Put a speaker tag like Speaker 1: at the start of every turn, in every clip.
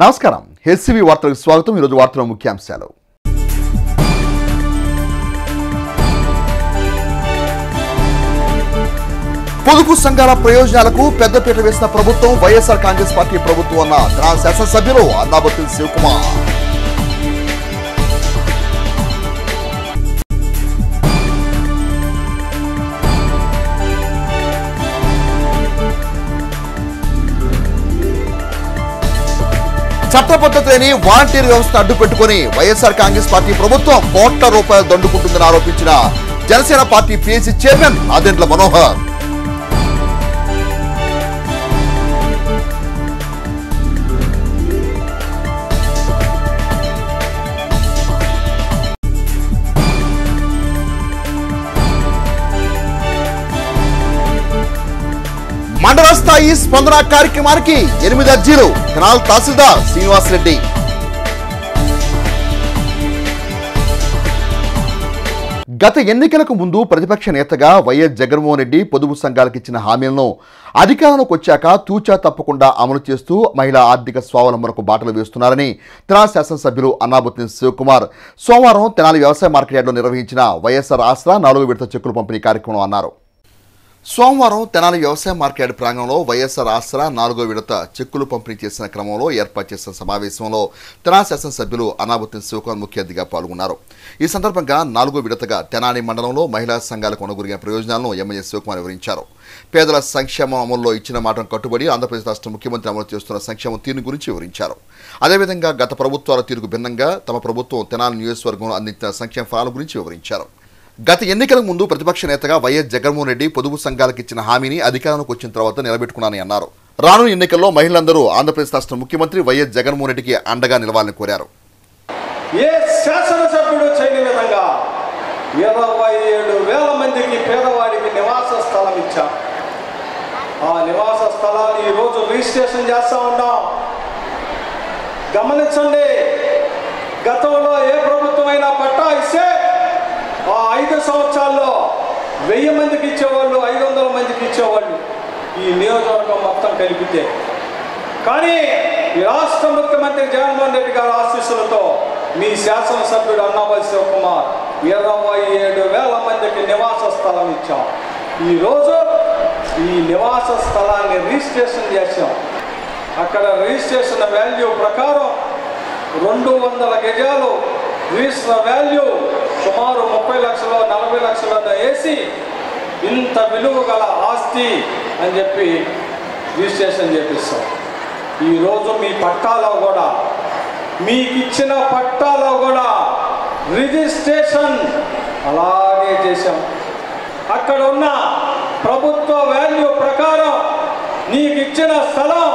Speaker 1: నమస్కారం హెచ్సివి వార్తలకు స్వాగతం। ఈ రోజు వార్తల ముఖ్యాంశాలు। పొదుపు సంఘాల ప్రయోజనాలకు పెద్దపీట వేసిన ప్రభుత్వం వైఎస్ఆర్ కాంగ్రెస్ పార్టీ ప్రభుత్వం అన్న తెనాలి శాసనసభ్యులు అన్నాబత్తుల శివకుమార్। చట్టబద్ధత లేని వాలంటీర్ వ్యవస్థ అడ్డుపెట్టుకుని వైఎస్ఆర్ కాంగ్రెస్ పార్టీ ప్రభుత్వం కోట్ల రూపాయలు దండుకుంటుందని ఆరోపించిన Janasena party PC chairman Nadendla Manohar. మండల స్థాయి స్పందన కార్యక్రమానికి 8 అర్జీలు తెనాలి తహసీల్దార్ శ్రీనివాస్ రెడ్డి। గత ఎన్నికలకు ముందు ప్రతిపక్ష నేతగా వైఎస్ జగన్మోహన్ రెడ్డి పొదుపు సంఘాలకు ఇచ్చిన హామీలను అధికారంలోకి వచ్చాక తూచా తప్పకుండా అమలు చేస్తూ మహిళా ఆర్థిక స్వావలంబనకు బాటలు వేస్తున్నారని తెనాలి శాసనసభ్యులు అన్నాబత్తుల శివకుమార్ సోమవారం తెనాలి వ్యవసాయ మార్కెట్ యార్డులో నిర్వహించిన వైఎస్ఆర్ ఆసరా 4వ విడత చెక్కుల పంపిణీ కార్యక్రమం అన్నారు। సోమవారం తెనాలి వ్యవసాయ మార్కెట్ ప్రాంగణంలో వైఎస్ఆర్ ఆసరా 4వ విడత చెక్కులు పంపిణీ చేసిన క్రమంలో ఏర్పాటు చేసిన సమావేశంలో తెనాలి శాసనసభ్యులు అన్నాబత్తుల శివకుమార్ ముఖ్య అతిథిగా పాల్గొన్నారు। ఈ సందర్భంగా 4వ విడతగా తెనాలి మండలంలో మహిళా సంఘాలకు అనుగురిన ప్రయోజనాలను ఎమ్మెల్యే శివకుమార్ వివరించారు। పేదల సంక్షేమం అమలులో ఇచ్చిన మాటను కట్టుబడి ఆంధ్రప్రదేశ్ రాష్ట్ర ముఖ్యమంత్రి అమలు చేస్తున్న సంక్షేమ తీరును గురించి వివరించారు। అదేవిధంగా గత ప్రభుత్వాల తీరుకు భిన్నంగా తమ ప్రభుత్వం తెనాలి నియోజకవర్గంలో అందించిన సంక్షేమ ఫలాల గురించి వివరించారు। గత ఎన్నికల ముందు ప్రతిపక్ష నేతగా వైఎస్ జగన్మోహన్ రెడ్డి పొదుపు సంఘాలకు ఇచ్చిన హామీని అధికారంలోకి వచ్చిన తర్వాత నిలబెట్టుకున్నానని అన్నారు। రానున్న ఎన్నికల్లో మహిళలందరూ ఆంధ్రప్రదేశ్ రాష్ట్ర ముఖ్యమంత్రి వైఎస్ జగన్మోహన్ రెడ్డికి అండగా నిలవాలని కోరారు।
Speaker 2: ఏ శాసనసభ్యుడు చేయని విధంగా 27,000 మందికి పేదవాడికి నివాస స్థలం ఇచ్చాం। ఆ నివాస స్థలాన్ని ఈరోజు రిజిస్ట్రేషన్ చేస్తా ఉన్నాం। గమనించండి, గతంలో ఏ ప్రభుత్వమైనా పట్టా ఇస్తే ఆ 5 సంవత్సరాల్లో 1000 మందికి ఇచ్చేవాళ్ళు, 500 మందికి ఇచ్చేవాళ్ళు ఈ నియోజకవర్గం మొత్తం కలిపితే। కానీ ఈ రాష్ట్ర ముఖ్యమంత్రి జగన్మోహన్ రెడ్డి గారి ఆశీస్సులతో మీ శాసనసభ్యుడు అన్నాబత్తుల శివకుమార్ 27,000 మందికి నివాస స్థలం ఇచ్చాం। ఈరోజు ఈ నివాస స్థలాన్ని రిజిస్ట్రేషన్ చేసాం। అక్కడ రిజిస్ట్రేషన్ వాల్యూ ప్రకారం 200 గజాలు రిజిస్టర్ వాల్యూ సుమారు 30 లక్షలు 40 లక్షలను వేసి ఇంత విలువ గల ఆస్తి అని చెప్పి రిజిస్ట్రేషన్ చేపిస్తాం। ఈరోజు మీ పట్టాలో కూడా, మీకు ఇచ్చిన పట్టాలో కూడా రిజిస్ట్రేషన్ అలాగే చేశాం। అక్కడ ఉన్న ప్రభుత్వ వాల్యూ ప్రకారం నీకు ఇచ్చిన స్థలం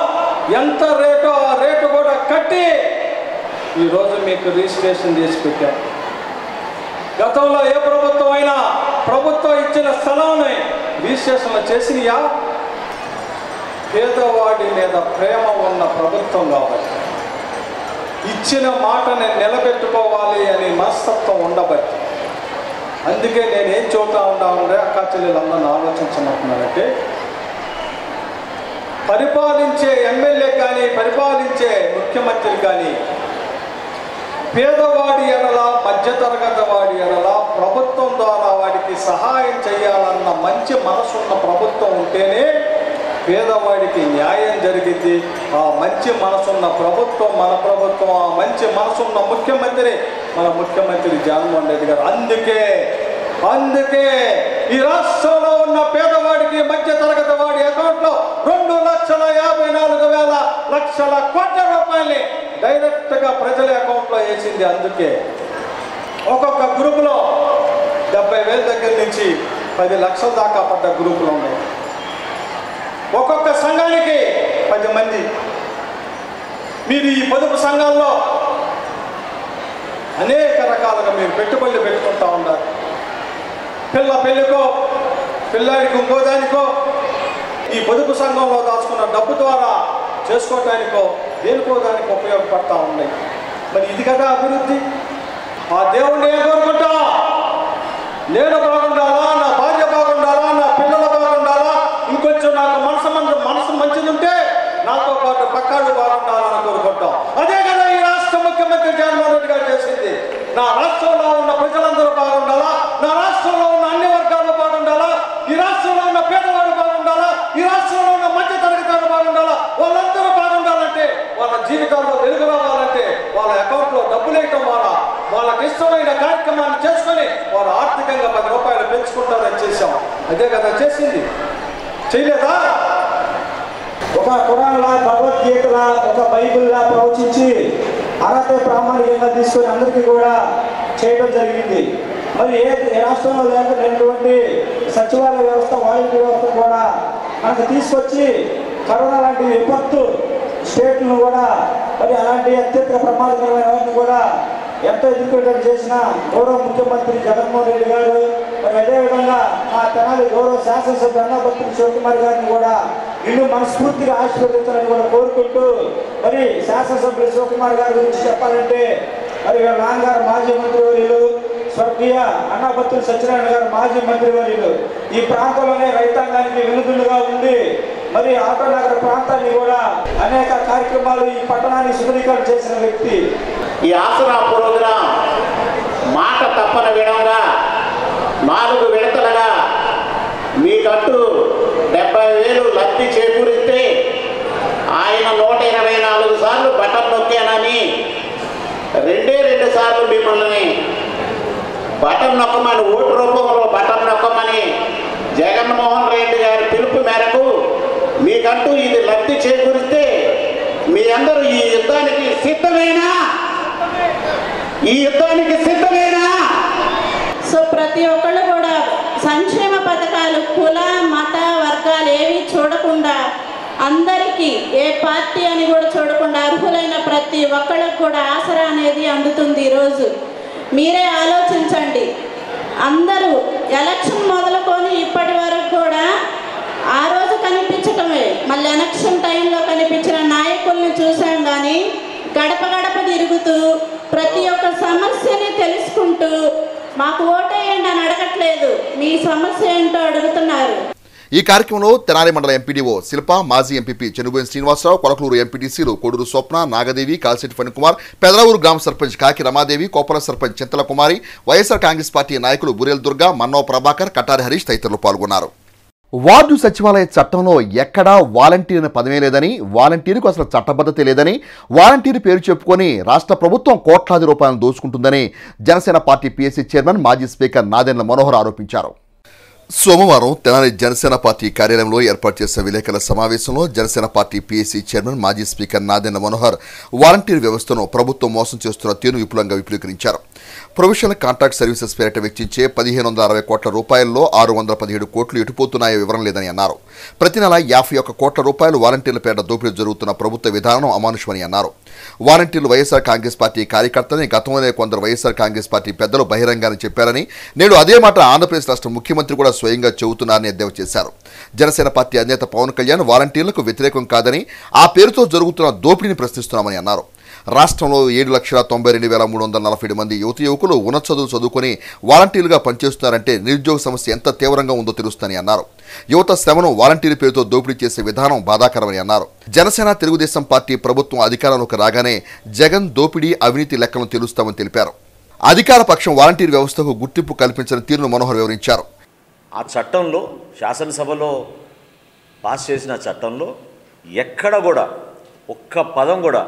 Speaker 2: ఎంత రేటో ఆ రేటు కూడా కట్టి ఈరోజు మీకు రిజిస్ట్రేషన్ చేసి పెట్టాం। గతంలో ఏ ప్రభుత్వం అయినా ప్రభుత్వం ఇచ్చిన స్థలాన్ని రిజిస్ట్రేషన్లు చేసినయా? పేదవాడి మీద ప్రేమ ఉన్న ప్రభుత్వం కాబట్టి, ఇచ్చిన మాటని నిలబెట్టుకోవాలి అని మనస్తత్వం ఉండబట్టి, అందుకే నేనేం చెబుతా ఉన్నానంటే అక్క చెల్లెలందరినీ ఆలోచించమంటున్నానంటే, పరిపాలించే ఎమ్మెల్యే కానీ పరిపాలించే ముఖ్యమంత్రి కానీ పేదవాడి ఎడల మధ్యతరగతి వాడి ఎడల ప్రభుత్వం ద్వారా వాడికి సహాయం చేయాలన్న మంచి మనసున్న ప్రభుత్వం ఉంటేనే పేదవాడికి న్యాయం జరిగింది। ఆ మంచి మనసున్న ప్రభుత్వం మన ప్రభుత్వం, ఆ మంచి మనసున్న ముఖ్యమంత్రి మన ముఖ్యమంత్రి జగన్మోహన్ రెడ్డి గారు। అందుకే ఈ రాష్ట్రంలో ఉన్న పేదవాడికి మధ్యతరగతి వాడి అకౌంట్లో 2,54,000 కోట్ల రూపాయలని డైరెక్ట్గా ప్రజల అకౌంట్లో వేసింది। అందుకే ఒక్కొక్క గ్రూపులో 70,000 దగ్గర నుంచి 10 లక్షల దాకా పడ్డ గ్రూపులు ఉన్నాయి। ఒక్కొక్క సంఘానికి 10 మంది। మీరు ఈ పొదుపు సంఘాల్లో అనేక రకాలుగా మీరు పెట్టుబడులు పెట్టుకుంటూ ఉన్నారు। పిల్ల పెళ్ళికో, పిల్లాడికి ఇంకో దానికో, ఈ పొదుపు సంఘంలో దాచుకున్న డబ్బు ద్వారా చేసుకోవటానికో దేనికో దానికి ఉపయోగపడతా ఉన్నాయి। మరి ఇది కదా అభివృద్ధి? ఆ దేవుణ్ణి ఏం కోరుకుంటా? నేను బాగుండాలా, నా భార్య బాగుండాలా, నా పిల్లలు బాగుండాలా, ఇంకొంచెం నాకు మనసు మంచిది ఉంటే నాతో పాటు పక్కాడు బాగుండాలని కోరుకుంటాం. అదే కదా ఈ రాష్ట్ర ముఖ్యమంత్రి జగన్మోహన్ రెడ్డి గారు చేసింది. నా రాష్ట్రంలో ఉన్న ప్రజలందరూ బాగుండాలా, నా రాష్ట్రంలో ఉన్న అన్ని వర్గాలు బాగుండాలా, ఈ రాష్ట్రంలో ఉన్న పేదవాడు బాగుండాలా, ఈ రాష్ట్రంలో ఉన్న మధ్య తరగతి వాడు బాగుండాలా, వాళ్ళందరూ బాగుండాలంటే, వాళ్ళ జీవితాల్లో వెలుగు రావాలంటే వాళ్ళ అకౌంట్లో డబ్బులు వేయటం వాళ్ళకి ఇష్టమైన కార్యక్రమాన్ని చేసుకొని వాళ్ళు ఆర్థికంగా 10 రూపాయలు పెంచుకుంటారని చేశాం. అదే కదా చేసింది, చేయలేదా?
Speaker 3: ఒక ఖురాన్లా, భగవద్గీతలా, ఒక బైబిల్లా ప్రవచించి అర్హత ప్రామాణికంగా తీసుకొని అందరికీ కూడా చేయడం జరిగింది. మరి ఏ రాష్ట్రంలో లేకపోయినటువంటి సచివాలయ వ్యవస్థ, వాలంటీర్ వ్యవస్థ కూడా మనకు తీసుకొచ్చి కరోనా లాంటి విపత్తు స్టేట్లను కూడా మరి అలాంటి అత్యంత ప్రమాదకరమైన వాటిని కూడా ఎంతో ఎదుర్కొనేటట్టు చేసిన గౌరవ ముఖ్యమంత్రి జగన్మోహన్ రెడ్డి గారు, మరి అదేవిధంగా మా తెనాలి గౌరవ శాసనసభ్యులు అన్నాబత్తుల శివకుమార్ గారిని కూడా ఇల్లు మనస్ఫూర్తిగా ఆశీర్వదించాలని కూడా కోరుకుంటూ, మరి శాసనసభ్యులు శివకుమార్ గారి గురించి చెప్పాలంటే మరి వీళ్ళ నాన్నగారు మాజీ మంత్రివర్యులు, స్వర్గీయ అన్నాబత్తుల సత్యనారాయణ గారు మాజీ మంత్రివర్యులు. ఈ ప్రాంతంలోనే రైతాంగానికి వెలుగులుగా ఉండి మరి ఆటోనగర్ ప్రాంతాన్ని కూడా అనేక కార్యక్రమాలు ఈ పట్టణాన్ని సుందరీకరణ చేసిన వ్యక్తి.
Speaker 4: ఈ ఆసరా ప్రోగ్రాం మాట తప్పని విధంగా 4 విడతలుగా మీకంటూ 70,000 లబ్ధి చేకూరిస్తే ఆయన 124 సార్లు బటన్ నొక్కానని 2 సార్లు మిమ్మల్ని బటన్ నొక్కమని, ఓటు రూపంలో బటన్ నొక్కమని జగన్మోహన్ రెడ్డి గారి పిలుపు మేరకు మీకంటూ ఇది లబ్ధి చేకూరిస్తే మీ అందరూ ఈ యుద్ధానికి సిద్ధమేనా?
Speaker 5: సో ప్రతి ఒక్కళ్ళు కూడా సంక్షేమ పథకాలు కుల మత వర్గాలు ఏవి చూడకుండా అందరికీ, ఏ పార్టీ అని కూడా చూడకుండా అర్హులైన ప్రతి ఒక్కళ్ళకు కూడా ఆసరా అనేది అందుతుంది. ఈరోజు మీరే ఆలోచించండి. అందరూ ఎలక్షన్ మొదలుకొని ఇప్పటి వరకు కూడా ఆ రోజు కనిపించటమే, మళ్ళీ ఎలక్షన్ టైంలో కనిపించిన నాయకుల్ని చూసాం. కానీ గడప గడప తిరుగుతూ ప్రతి ఒక్క సమస్యని తెలుసుకుంటూ మాకు ఓటేయండి అని అడగట్లేదు, మీ సమస్య ఏంటో అడుగుతున్నారు.
Speaker 1: ఈ కార్యక్రమంలో తెనాలి మండల ఎంపీడీఓ శిల్ప, మాజీ ఎంపీపీ చెనుబోయిన శ్రీనివాసరావు, కొలకలూరు ఎంపీటీసీలు కోడూరు స్వప్న, నాగదేవి, కాల్శెట్టి ఫణికుమార్, పెదరావూరు గ్రామ సర్పంచ్ కాకి రమాదేవి, కోపల సర్పంచ్ చింతల కుమారి, వైఎస్ఆర్ కాంగ్రెస్ పార్టీ నాయకులు బురేల్ దుర్గా, మన్నో ప్రభాకర్, కటారి హరీష్ తదితరులు పాల్గొన్నారు. వార్డు సచివాలయ చట్టంలో ఎక్కడా వాలంటీర్ అనే పదమే లేదని, వాలంటీర్కు అసలు చట్టబద్ధత లేదని, వాలంటీర్ పేరు చెప్పుకొని రాష్ట్ర ప్రభుత్వం కోట్లాది రూపాయలను దోచుకుంటుందని జనసేన పార్టీ పీఎస్సీ చైర్మన్ మాజీ స్పీకర్ నాదెండ్ల మనోహర్ ఆరోపించారు. సోమవారం తెనాలి జనసేన పార్టీ కార్యాలయంలో ఏర్పాటు చేసిన విలేకరుల సమావేశంలో జనసేన పార్టీ పీఎస్సీ చైర్మన్ మాజీ స్పీకర్ నాదెండ్ల మనోహర్ వాలంటీర్ వ్యవస్థను ప్రభుత్వం మోసం చేస్తున్న తీరును విపులంగా విపులీకరించారు. ప్రొఫెషనల్ కాంట్రాక్ట్ సర్వీసెస్ పేరిట వెచ్చించే 1,560 కోట్ల రూపాయల్లో 617 కోట్లు ఎటుపోతున్నాయో వివరం లేదని అన్నారు. ప్రతి నెల 51 కోట్ల రూపాయలు వాలంటీర్ల పేరిట దోపిడీ జరుగుతున్న ప్రభుత్వ విధానం అమానుషమని అన్నారు. వాలంటీర్లు వైఎస్ఆర్ కాంగ్రెస్ పార్టీ కార్యకర్తలని గతంలోనే కొందరు వైఎస్ఆర్ కాంగ్రెస్ పార్టీ పెద్దలు బహిరంగానే చెప్పారని, నేడు అదే మాట ఆంధ్రప్రదేశ్ రాష్ట్ర ముఖ్యమంత్రి కూడా స్వయంగా చెబుతున్నారని ఎద్దేవా చేశారు. జనసేన పార్టీ అధినేత పవన్ కళ్యాణ్ వాలంటీర్లకు వ్యతిరేకం కాదని, ఆ పేరుతో జరుగుతున్న దోపిడీని ప్రశ్నిస్తున్నామని అన్నారు. రాష్ట్రంలో 7,92,347 మంది యువకులు ఉన్నత చదువులు చదువుకొని వాలంటీర్లుగా పనిచేస్తున్నారంటే నిరుద్యోగ సమస్య ఎంత తీవ్రంగా ఉందో తెలుస్తుందని అన్నారు. యువత శ్రమను వాలంటీర్ పేరుతో దోపిడీ చేసే విధానం బాధాకరమని అన్నారు. జనసేన తెలుగుదేశం పార్టీ ప్రభుత్వం అధికారంలోకి రాగానే జగన్ దోపిడీ అవినీతి లెక్కలను తెలుస్తామని తెలిపారు. అధికార పక్షం వాలంటీర్ వ్యవస్థకు గుర్తింపు కల్పించిన తీరును మనోహర్ వివరించారు.
Speaker 6: ఆ చట్టంలో, శాసనసభలో పాస్ చేసిన చట్టంలో ఎక్కడ కూడా ఒక్క పదం కూడా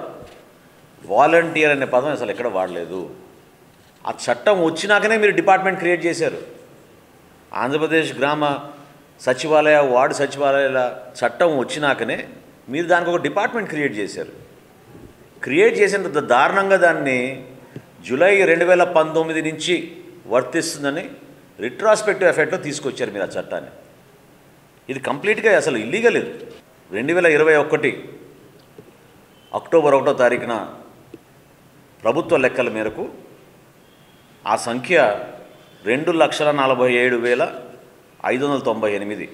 Speaker 6: వాలంటీర్ అనే పదం అసలు ఎక్కడ వాడలేదు. ఆ చట్టం వచ్చినాకనే మీరు డిపార్ట్మెంట్ క్రియేట్ చేశారు. ఆంధ్రప్రదేశ్ గ్రామ సచివాలయ, వార్డు సచివాలయాల చట్టం వచ్చినాకనే మీరు దానికి ఒక డిపార్ట్మెంట్ క్రియేట్ చేశారు. క్రియేట్ చేసినంత దారుణంగా దాన్ని జూలై 2019 నుంచి వర్తిస్తుందని రిట్రాస్పెక్టివ్ ఎఫెక్ట్లో తీసుకొచ్చారు మీరు ఆ చట్టాన్ని. ఇది కంప్లీట్గా అసలు ఇల్లీగల్. ఇది 2021 అక్టోబర్ 1వ తారీఖున ప్రభుత్వ లెక్కల మేరకు ఆ సంఖ్య 2,47,598.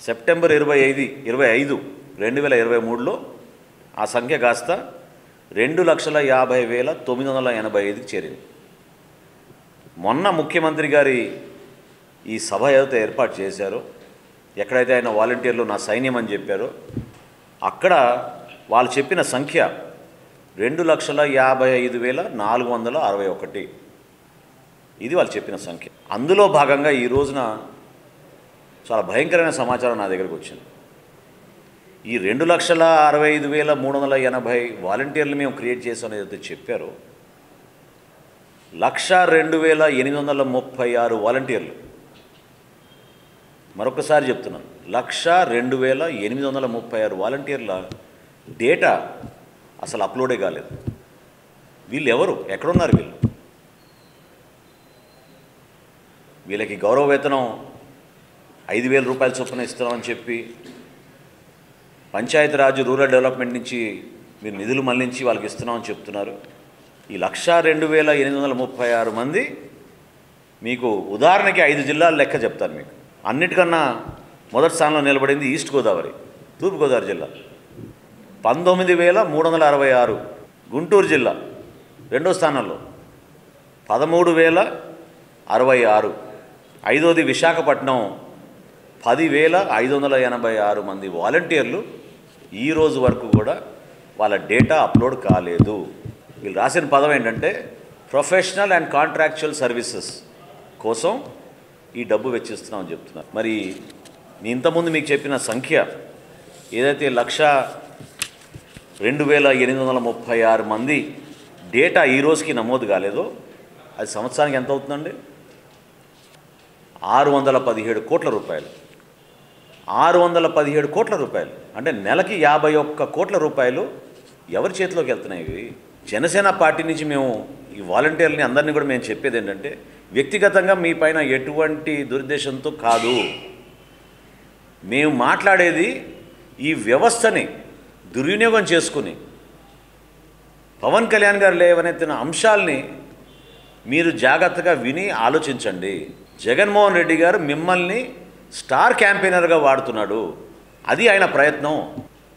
Speaker 6: సెప్టెంబర్ 25, 2023లో ఆ సంఖ్య కాస్త 2,50,985కి చేరింది. మొన్న ముఖ్యమంత్రి గారి ఈ సభ ఏదైతే ఏర్పాటు చేశారో, ఎక్కడైతే ఆయన వాలంటీర్లు నా సైన్యం అని చెప్పారో, అక్కడ వాళ్ళు చెప్పిన సంఖ్య 2,55,461. ఇది వాళ్ళు చెప్పిన సంఖ్య. అందులో భాగంగా ఈ రోజున చాలా భయంకరమైన సమాచారం నా దగ్గరకు వచ్చింది. ఈ 2,65,380 వాలంటీర్లు మేము క్రియేట్ చేసాం ఏదైతే చెప్పారో 1,02,836 వాలంటీర్లు, మరొకసారి చెప్తున్నాను, 1,02,836 వాలంటీర్ల డేటా అసలు అప్లోడే కాలేదు. వీళ్ళు ఎవరు? ఎక్కడున్నారు వీళ్ళు? వీళ్ళకి గౌరవ వేతనం 5,000 రూపాయల చొప్పున ఇస్తున్నామని చెప్పి పంచాయతీరాజ్ రూరల్ డెవలప్మెంట్ నుంచి మీరు నిధులు మళ్లించి వాళ్ళకి ఇస్తున్నామని చెప్తున్నారు. ఈ 1,02,836 మంది మీకు ఉదాహరణకి 5 జిల్లాల లెక్క చెప్తాను మీకు. అన్నిటికన్నా మొదటి స్థానంలో నిలబడింది ఈస్ట్ గోదావరి, తూర్పుగోదావరి జిల్లా 19,366. గుంటూరు జిల్లా రెండో స్థానంలో 13,066. ఐదోది విశాఖపట్నం 10,586 మంది వాలంటీర్లు ఈ రోజు వరకు కూడా వాళ్ళ డేటా అప్లోడ్ కాలేదు. వీళ్ళు రాసిన పదం ఏంటంటే ప్రొఫెషనల్ అండ్ కాంట్రాక్చువల్ సర్వీసెస్ కోసం ఈ డబ్బు వెచ్చిస్తున్నామని చెప్తున్నారు. మరి నేను ఇంతకుముందు మీకు చెప్పిన సంఖ్య ఏదైతే 1,02,836 మంది డేటా ఈ రోజుకి నమోదు కాలేదో అది సంవత్సరానికి ఎంత అవుతుందండి? 617 కోట్ల రూపాయలు. 617 కోట్ల రూపాయలు అంటే నెలకి 51 కోట్ల రూపాయలు ఎవరి చేతిలోకి వెళ్తున్నాయి ఇవి? జనసేన పార్టీ నుంచి మేము ఈ వాలంటీర్లని అందరినీ కూడా మేము చెప్పేది ఏంటంటే వ్యక్తిగతంగా మీ పైన ఎటువంటి దురుద్దేశంతో కాదు, మేము మాట్లాడేది ఈ వ్యవస్థని దుర్వినియోగం చేసుకుని పవన్ కళ్యాణ్ గారు లేవనెత్తిన అంశాలని మీరు జాగ్రత్తగా విని ఆలోచించండి. జగన్మోహన్ రెడ్డి గారు మిమ్మల్ని స్టార్ క్యాంపెయినర్గా వాడుతున్నాడు, అది ఆయన ప్రయత్నం.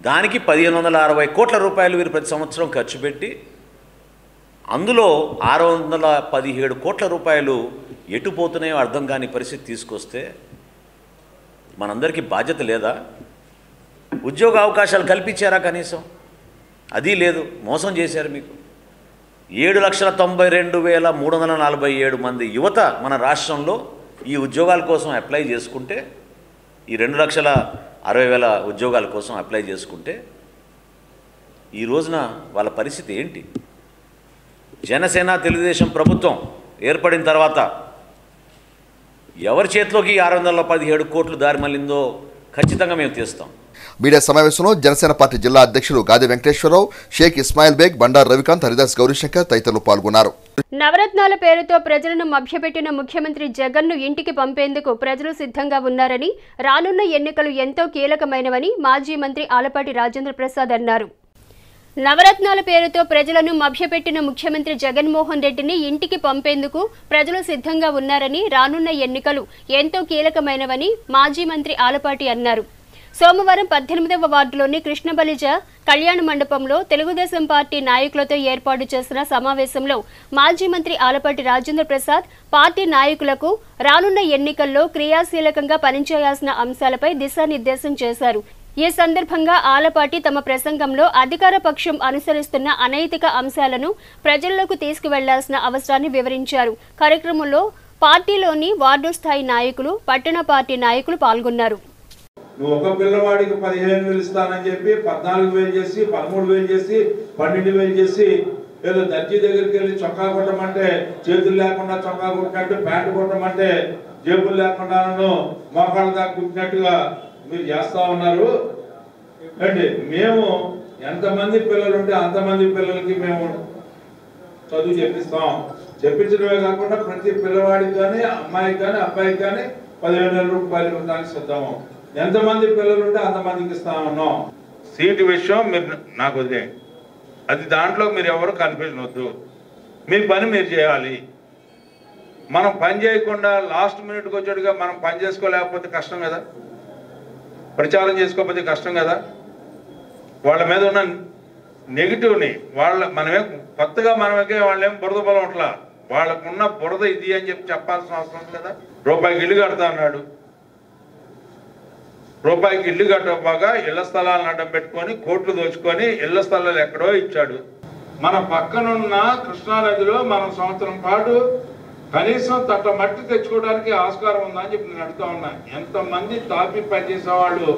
Speaker 6: దానికి 1,560 కోట్ల రూపాయలు వీరు ప్రతి సంవత్సరం ఖర్చు పెట్టి అందులో 617 కోట్ల రూపాయలు ఎటుపోతున్నాయో అర్థం కాని పరిస్థితి తీసుకొస్తే మనందరికీ బాధ్యత లేదా? ఉద్యోగ అవకాశాలు కల్పించారా కనీసం? అది లేదు, మోసం చేశారు. మీకు 7,92,347 మంది యువత మన రాష్ట్రంలో ఈ ఉద్యోగాల కోసం అప్లై చేసుకుంటే, ఈ 2,60,000 ఉద్యోగాల కోసం అప్లై చేసుకుంటే ఈ రోజున వాళ్ళ పరిస్థితి ఏంటి? జనసేన తెలుగుదేశం ప్రభుత్వం ఏర్పడిన తర్వాత ఎవరి చేతిలోకి 617 కోట్లు దారి మళ్ళిందో ఖచ్చితంగా మేము తీస్తాం.
Speaker 1: మీడియా సమావేశంలో జనసేన పార్టీ జిల్లా అధ్యక్షులు గాది వెంకటేశ్వరరావు, షేక్ ఇస్మాయిల్ బేగ్, బండారు రవికాంత్, హరిదాస్ గౌరీశంకర్ తదితరులు పాల్గొన్నారు.
Speaker 7: నవరత్నాల పేరుతో ప్రజలను మభ్యపెట్టిన ముఖ్యమంత్రి జగన్ను ఇంటికి పంపేందుకు ప్రజలు సిద్ధంగా ఉన్నారని, రానున్న ఎన్నికలు ఎంతో కీలకమైనవని మాజీ మంత్రి ఆలపాటి రాజేంద్ర ప్రసాద్ అన్నారు. నవరత్నాల పేరుతో ప్రజలను మభ్యపెట్టిన ముఖ్యమంత్రి జగన్మోహన్ రెడ్డిని ఇంటికి పంపేందుకు ప్రజలు సిద్ధంగా ఉన్నారని, రానున్న ఎన్నికలు ఎంతో కీలకమైనవని మాజీ మంత్రి ఆలపాటి అన్నారు. సోమవారం 18వ వార్డులోని కృష్ణబలిజ కళ్యాణ మండపంలో తెలుగుదేశం పార్టీ నాయకులతో ఏర్పాటు చేసిన సమావేశంలో మాజీ మంత్రి ఆలపాటి రాజేంద్ర ప్రసాద్ పార్టీ నాయకులకు రానున్న ఎన్నికల్లో క్రియాశీలకంగా పనిచేయాల్సిన అంశాలపై దిశానిర్దేశం చేశారు. ఈ సందర్భంగా ఆలపాటి తమ ప్రసంగంలో అధికార పక్షం అనుసరిస్తున్న అనైతిక అంశాలను ప్రజల్లోకి తీసుకువెళ్లాల్సిన అవసరాన్ని వివరించారు. కార్యక్రమంలో పార్టీలోని వార్డు స్థాయి నాయకులు, పట్టణ పార్టీ నాయకులు పాల్గొన్నారు.
Speaker 8: నువ్వు ఒక పిల్లవాడికి 15,000 ఇస్తానని చెప్పి 14,000 చేసి 13,000 చేసి 12,000 చేసి ఏదో దర్జీ దగ్గరికి వెళ్ళి చొక్కా కొట్టమంటే చేతులు లేకుండా చొక్కా కొట్టినట్టు, ప్యాంటు కొట్టమంటే జేబులు లేకుండాను మోకాళ్ళ దాకా కుట్టినట్టుగా మీరు చేస్తా ఉన్నారు. అంటే మేము ఎంతమంది పిల్లలు ఉంటే అంతమంది పిల్లలకి మేము చదువు చెప్పిస్తాం. చెప్పించడమే కాకుండా ప్రతి పిల్లవాడికి కానీ అమ్మాయికి కానీ అబ్బాయికి కానీ 15,000 రూపాయలు ఇవ్వడానికి సిద్ధము. ఎంతమంది పిల్లలు ఉంటే అంతమందికి ఇస్తా ఉన్నాం. సీటు విషయం మీరు నాకు వదిలేయండి, అది దాంట్లో మీరు ఎవరు కన్ఫ్యూజన్ వద్దు. మీ పని మీరు చేయాలి. మనం పని చేయకుండా లాస్ట్ మినిట్కి వచ్చేట్టుగా మనం పని చేసుకోలేకపోతే కష్టం కదా, ప్రచారం చేసుకోకపోతే కష్టం కదా. వాళ్ళ మీద ఉన్న నెగిటివ్ని మనమే కొత్తగా వాళ్ళేం బురద బలం అట్లా వాళ్ళకున్న బురద ఇది అని చెప్పాల్సిన అవసరం కదా. రూపాయికి ఇల్లు కడతా అన్నాడు, రూపాయికి ఇల్లు కట్టకపోగా ఇళ్ల స్థలాలను అడ్డం పెట్టుకొని కోట్లు దోచుకొని ఇళ్ల స్థలాలు ఎక్కడో ఇచ్చాడు. మన పక్కనున్న కృష్ణానదిలో మనం సంవత్సరం పాటు కనీసం తట్ట మట్టి తెచ్చుకోవడానికి ఆస్కారం ఉందా అని చెప్పి నేను అడుగుతా ఉన్నా. ఎంతమంది తాపి పనిచేసే వాళ్ళు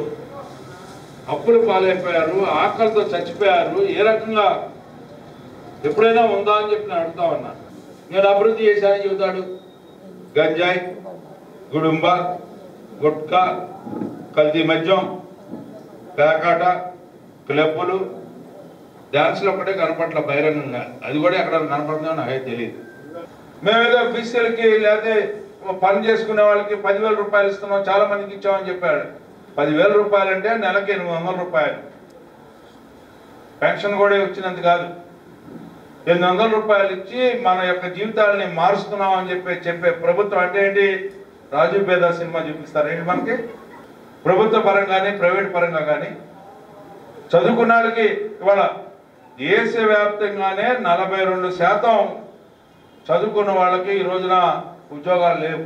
Speaker 8: అప్పులు పాలైపోయారు, ఆకలితో చచ్చిపోయారు, ఏ రకంగా ఎప్పుడైనా ఉందా అని చెప్పి నేను అడుగుతా ఉన్నా. నేను అభివృద్ధి చేశానని చెబుతాడు. గంజాయి, గుడుంబ, గుట్కా, కల్తీ మద్యం, పేకాట, క్లబ్బులు, డ్యాన్స్లు ఒక్కటే కనపట్ల బహిరంగంగా. అది కూడా ఎక్కడ కనపడుతుందో నాకైతే తెలియదు. మేమేదో బీసీలకి లేకపోతే పని చేసుకునే వాళ్ళకి 10,000 రూపాయలు ఇస్తున్నాం, చాలా మందికి ఇచ్చామని చెప్పాడు. 10,000 రూపాయలు అంటే నెలకి 800 రూపాయలు. పెన్షన్ కూడా వచ్చినంత కాదు. 800 రూపాయలు ఇచ్చి మన యొక్క జీవితాలని మారుస్తున్నాం అని చెప్పే ప్రభుత్వం అంటే ఏంటి? రాజు పేద సినిమా చూపిస్తారు ఏంటి మనకి? ప్రభుత్వ పరంగానే ప్రైవేట్ పరంగా కానీ చదువుకున్న వాళ్ళకి ఇవాళ దేశవ్యాప్తంగానే 42% చదువుకున్న వాళ్ళకి ఈ రోజున ఉద్యోగాలు లేవు.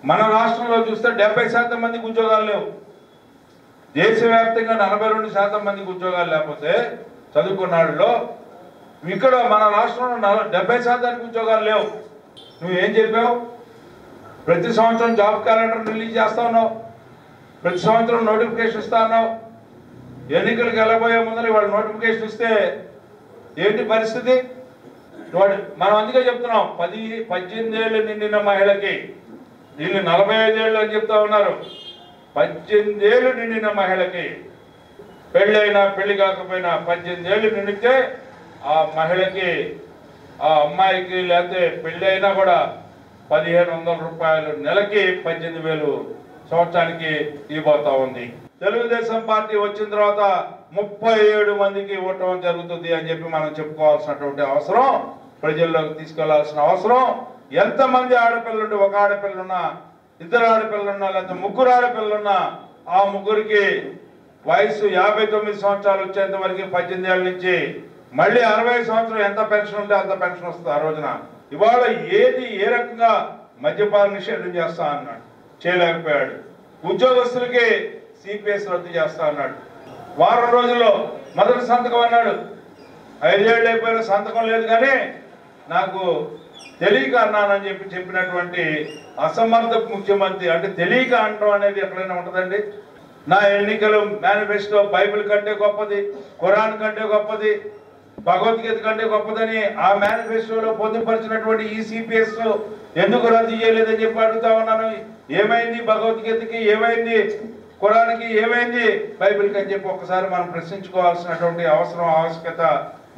Speaker 8: మన రాష్ట్రంలో చూస్తే 70% మందికి ఉద్యోగాలు లేవు. దేశవ్యాప్తంగా 42% మందికి ఉద్యోగాలు లేకపోతే చదువుకున్న వాళ్ళలో ఇక్కడ మన రాష్ట్రంలో 70% ఉద్యోగాలు లేవు. నువ్వేం చెప్పావు? ప్రతి సంవత్సరం జాబ్ క్యాలెండర్ రిలీజ్ చేస్తా ఉన్నావు, ప్రతి సంవత్సరం నోటిఫికేషన్ ఇస్తా ఉన్నావు. ఎన్నికలకు వెళ్ళబోయే ముందర వాళ్ళు నోటిఫికేషన్ ఇస్తే ఏంటి పరిస్థితి? మనం అందుకే చెప్తున్నాం 18 ఏళ్ళు నిండిన మహిళకి, వీళ్ళు 45 ఏళ్ళు అని చెప్తా ఉన్నారు. 18 ఏళ్ళు నిండిన మహిళకి పెళ్ళైనా పెళ్లి కాకపోయినా 18 ఏళ్ళు నిండితే ఆ మహిళకి, ఆ అమ్మాయికి లేకపోతే పెళ్ళి అయినా కూడా 1,500 రూపాయలు నెలకి 18,000 సంవత్సరానికి ఇవ్వబోతా ఉంది. తెలుగుదేశం పార్టీ వచ్చిన తర్వాత 37 మందికి ఇవ్వటం జరుగుతుంది అని చెప్పి మనం చెప్పుకోవాల్సినటువంటి అవసరం, ప్రజల్లోకి తీసుకెళ్లాల్సిన అవసరం. ఎంతమంది ఆడపిల్లలుంటే, ఒక ఆడపిల్లలున్నా, 2 ఆడపిల్లలున్నా, లేకపోతే 3 ఆడపిల్లలున్నా, ఆ ముగ్గురికి వయసు 59 సంవత్సరాలు వచ్చేంత వరకు 18 ఏళ్ళ నుంచి మళ్ళీ 60 సంవత్సరం ఎంత పెన్షన్ ఉంటే అంత పెన్షన్ వస్తుంది ఆ రోజున. ఇవాళ ఏది ఏ రకంగా మద్యపాన నిషేధం చేస్తా అన్నాడు, చేయలేకపోయాడు. ఉద్యోగస్తులకి సిపిఎస్ రద్దు చేస్తా అన్నాడు. వారం రోజుల్లో మొదటి సంతకం అన్నాడు. 5 ఏళ్ళు అయిపోయిన సంతకం లేదు. కానీ నాకు తెలియక అన్నానని చెప్పినటువంటి అసమర్థ ముఖ్యమంత్రి. అంటే తెలియక అనడం అనేది ఎక్కడైనా ఉంటుందండి? నా ఎన్నికలు మేనిఫెస్టో బైబిల్ కంటే గొప్పది, ఖురాన్ కంటే గొప్పది, భగవద్గీత కంటే గొప్పదని ఆ మేనిఫెస్టోలో పొందుపరిచినటువంటి ఈ సిపిఎస్ ఎందుకు రద్దు చేయలేదని చెప్పి అడుగుతా ఉన్నాను. ఏమైంది భగవద్గీతకి, ఏమైంది ఖురాన్కి, ఏమైంది బైబిల్కి అని చెప్పి ఒకసారి మనం ప్రశ్నించుకోవాల్సినటువంటి అవసరం, ఆవశ్యకత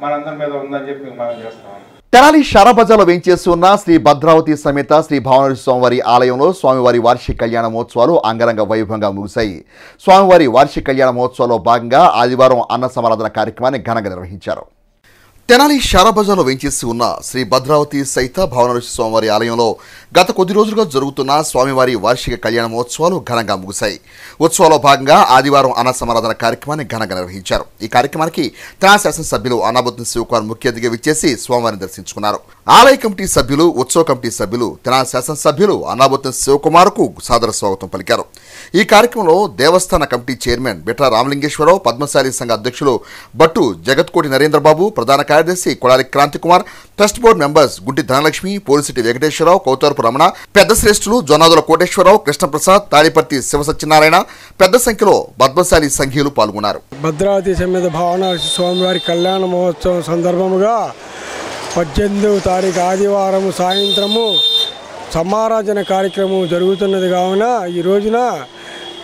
Speaker 8: మనందరి మీద ఉందని చెప్పి మనం చేస్తాం.
Speaker 1: తెనాలి షారాబజార్లో వేంచేసి ఉన్న శ్రీ భద్రావతి సమేత శ్రీ భావనరి స్వామివారి ఆలయంలో స్వామివారి వార్షిక కళ్యాణ మహోత్సవాలు అంగరంగ వైభవంగా ముగిశాయి. స్వామివారి వార్షిక కళ్యాణ మహోత్సవాల్లో భాగంగా ఆదివారం అన్న సమారాధన కార్యక్రమాన్ని ఘనంగా నిర్వహించారు. తెనాలి షారాబజార్లో వేంచేసి ఉన్న శ్రీ భద్రావతి సహిత భావనరి స్వామివారి ఆలయంలో గత కొద్ది రోజులుగా జరుగుతున్న స్వామివారి వార్షిక కళ్యాణ మహోత్సవాలు ఘనంగా ముగిశాయి. ఉత్సవాల్లో భాగంగా ఆదివారం అన్న సమారాధన కార్యక్రమాన్ని ఘనంగా నిర్వహించారు. ఈ కార్యక్రమానికి తెనాలి శాసనసభ్యులు అన్నాబత్తుని శివకుమార్ ముఖ్య అతిథిగా విచ్చేసి స్వామివారిని దర్శించుకున్నారు. ఆలయ కమిటీ సభ్యులు, ఉత్సవ కమిటీ సభ్యులు తెనాలి శాసనసభ్యులు అన్నాబత్తుని శివకుమార్కు సాదర స్వాగతం పలికారు. ఈ కార్యక్రమంలో దేవస్థాన కమిటీ చైర్మన్ బిట్రా రామలింగేశ్వరరావు, పద్మశాలి సంఘ అధ్యక్షులు బట్టు జగత్కోటి నరేంద్రబాబు, ప్రధాన కార్యదర్శి Kodali Kranthikumar, trust board members Gunti Dhanalakshmi, Polisetti Venkateswararao, Kautharapu Ramana, పెద్ద శ్రేష్ఠులు జొన్నాదుల కోటేశ్వరరావు, కృష్ణప్రసాద్, తాడిపర్తి శివసత్యనారాయణ, పెద్ద సంఖ్యలో పద్మశాలి సంఘీయులు పాల్గొన్నారు.
Speaker 9: భద్రావతి సమేత భావనరి స్వామివారి కళ్యాణ మహోత్సవం సందర్భముగా 18వ తారీఖు ఆదివారం సాయంత్రము సమారాధన కార్యక్రమం జరుగుతున్నది. కావున ఈ రోజున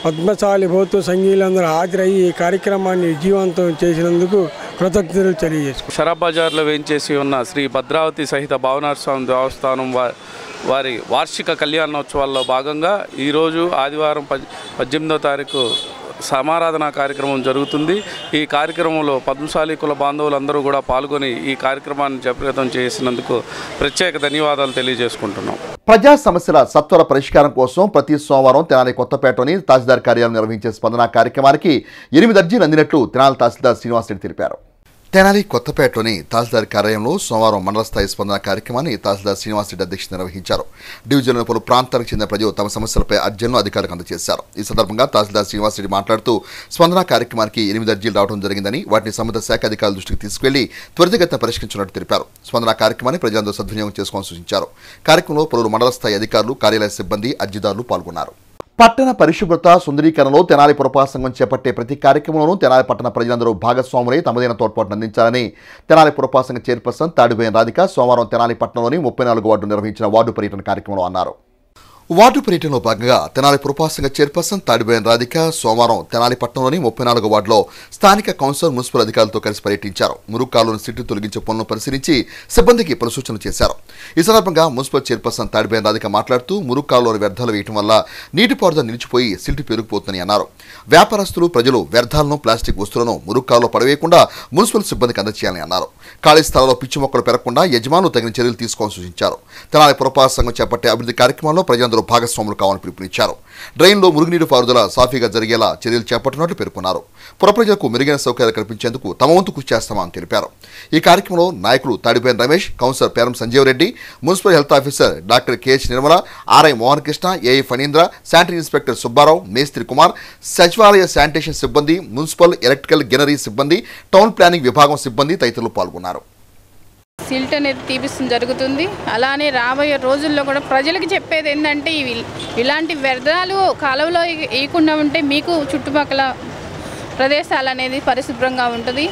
Speaker 9: పద్మశాలి భౌత్వ సంఘీయులందరూ హాజరయ్యి ఈ కార్యక్రమాన్ని విజయవంతం చేసినందుకు కృతజ్ఞతలు తెలియజేసుకుంటారు.
Speaker 10: షారాబజార్లో వేంచేసి ఉన్న శ్రీ భద్రావతి సహిత భావనరి స్వామి దేవస్థానం వారి వార్షిక కళ్యాణోత్సవాల్లో భాగంగా ఈరోజు ఆదివారం 18వ తారీఖు సమారాధన కార్యక్రమం జరుగుతుంది. ఈ కార్యక్రమంలో పద్మశాలి కుల బాంధవులందరూ కూడా పాల్గొని ఈ కార్యక్రమాన్ని జయప్రదం చేసినందుకు ప్రత్యేక ధన్యవాదాలు తెలియజేసుకుంటున్నాం.
Speaker 1: ప్రజా సమస్యల సత్వర పరిష్కారం కోసం ప్రతి సోమవారం తెనాలి కొత్తపేటలోని తహసీల్దార్ కార్యాలయం నిర్వహించే స్పందన కార్యక్రమానికి 8 అర్జీలు అందినట్లు తెనాలి తహసీల్దార్ శ్రీనివాసరెడ్డి తెలిపారు. తెనాలి కొత్తపేటలోని తహసీల్దార్ కార్యాలయంలో సోమవారం మండల స్థాయి స్పందన కార్యక్రమాన్ని తహసీల్దార్ శ్రీనివాసరెడ్డి అధ్యక్షత నిర్వహించారు. డివిజన్లో పలు ప్రాంతాలకు చెందిన ప్రజలు తమ సమస్యలపై అర్జీలను అధికారులకు అందజేశారు. ఈ సందర్భంగా తహసీల్దార్ శ్రీనివాసరెడ్డి మాట్లాడుతూ స్పందన కార్యక్రమానికి 8 అర్జీలు రావడం జరిగిందని వాటిని సంబంధిత శాఖ అధికారుల దృష్టికి తీసుకెళ్లి త్వరితగతిన పరిష్కరించినట్టు తెలిపారు. స్పందన కార్యక్రమాన్ని ప్రజలందరూ సద్వినియోగం చేసుకోవాలని సూచించారు. కార్యక్రమంలో పలువురు మండల స్థాయి అధికారులు, కార్యాలయ సిబ్బంది, అర్జీదారులు పాల్గొన్నారు. పట్టణ పరిశుభ్రత సుందరీకరణలో తెనాలి పురపాలక సంఘం చేపట్టే ప్రతి కార్యక్రమంలోనూ తెనాలి పట్టణ ప్రజలందరూ భాగస్వాములై తమదైన తోడ్పాటును అందించాలని తెనాలి పురపాలక సంఘ చైర్పర్సన్ తాడిబోయిన రాధిక సోమవారం తెనాలి పట్టణంలోని 34 వార్డు నిర్వహించిన వార్డు పర్యటన కార్యక్రమంలో అన్నారు. వార్డు పర్యటనలో భాగంగా తెనాలి పురపాలక సంఘ చైర్పర్సన్ తాడిబోయిన రాధిక సోమవారం తెనాలి పట్టణంలోని 34 వార్డులో స్థానిక కౌన్సిలర్, మున్సిపల్ అధికారులతో కలిసి పర్యటించారు. మురుక్కాలును సిట్టు తొలగించే పనులను పరిశీలించి సిబ్బందికి పలు సూచనలు చేశారు. ఈ సందర్భంగా మున్సిపల్ చైర్పర్సన్ తాడిబోయిన రాధిక మాట్లాడుతూ మురుక్కాలులోని వ్యర్థాలు వేయడం వల్ల నీటిపారుదల నిలిచిపోయి సిల్టు పెరిగిపోతుందని అన్నారు. వ్యాపారస్తులు, ప్రజలు వ్యర్థాలను, ప్లాస్టిక్ వస్తువులను మురుక్కాలులో పడవేయకుండా మున్సిపల్ సిబ్బందికి అందజేయాలని అన్నారు. ఖాళీ స్థలాల్లో పిచ్చి మొక్కలు పెరగకుండా యజమానులు తగిన చర్యలు తీసుకోవాలని సూచించారు. తెనాలి పురపాలక సంఘం చేపట్టే అభివృద్ధి కార్యక్రమంలో ప్రజలందరూ భాగస్వాములు కావాలని పిలుపునిచ్చారు. డ్రైన్లో మురుగునీరు పారుదల సాఫీగా జరిగేలా చర్యలు చేపట్టినట్లు పేర్కొన్నారు. పుర ప్రజలకు మెరుగైన సౌకర్యాలు కల్పించేందుకు తమ వంతు కృషి చేస్తామని తెలిపారు. ఈ కార్యక్రమంలో నాయకులు Tadiboina Ramesh, councillor Peram Sanjeevareddy, municipal health officer doctor KH Nirmala, RI Mohan Krishna, AI Phanindra, sanitary inspector Subbarao, మేస్త్రి కుమార్, సచివాలయ శానిటేషన్ సిబ్బంది, మున్సిపల్ ఎలక్ట్రికల్ గినరీ సిబ్బంది, టౌన్ ప్లానింగ్ విభాగం సిబ్బంది తదితరులు పాల్గొన్నారు.
Speaker 11: సిల్ట్ అనేది తీపిస్తుంది జరుగుతుంది. అలానే రాబోయే రోజుల్లో కూడా ప్రజలకు చెప్పేది ఏంటంటే ఇలాంటి వ్యర్థాలు కాలువలో వేయకుండా ఉంటే మీకు చుట్టుపక్కల ప్రదేశాలు అనేది పరిశుభ్రంగా ఉంటుంది.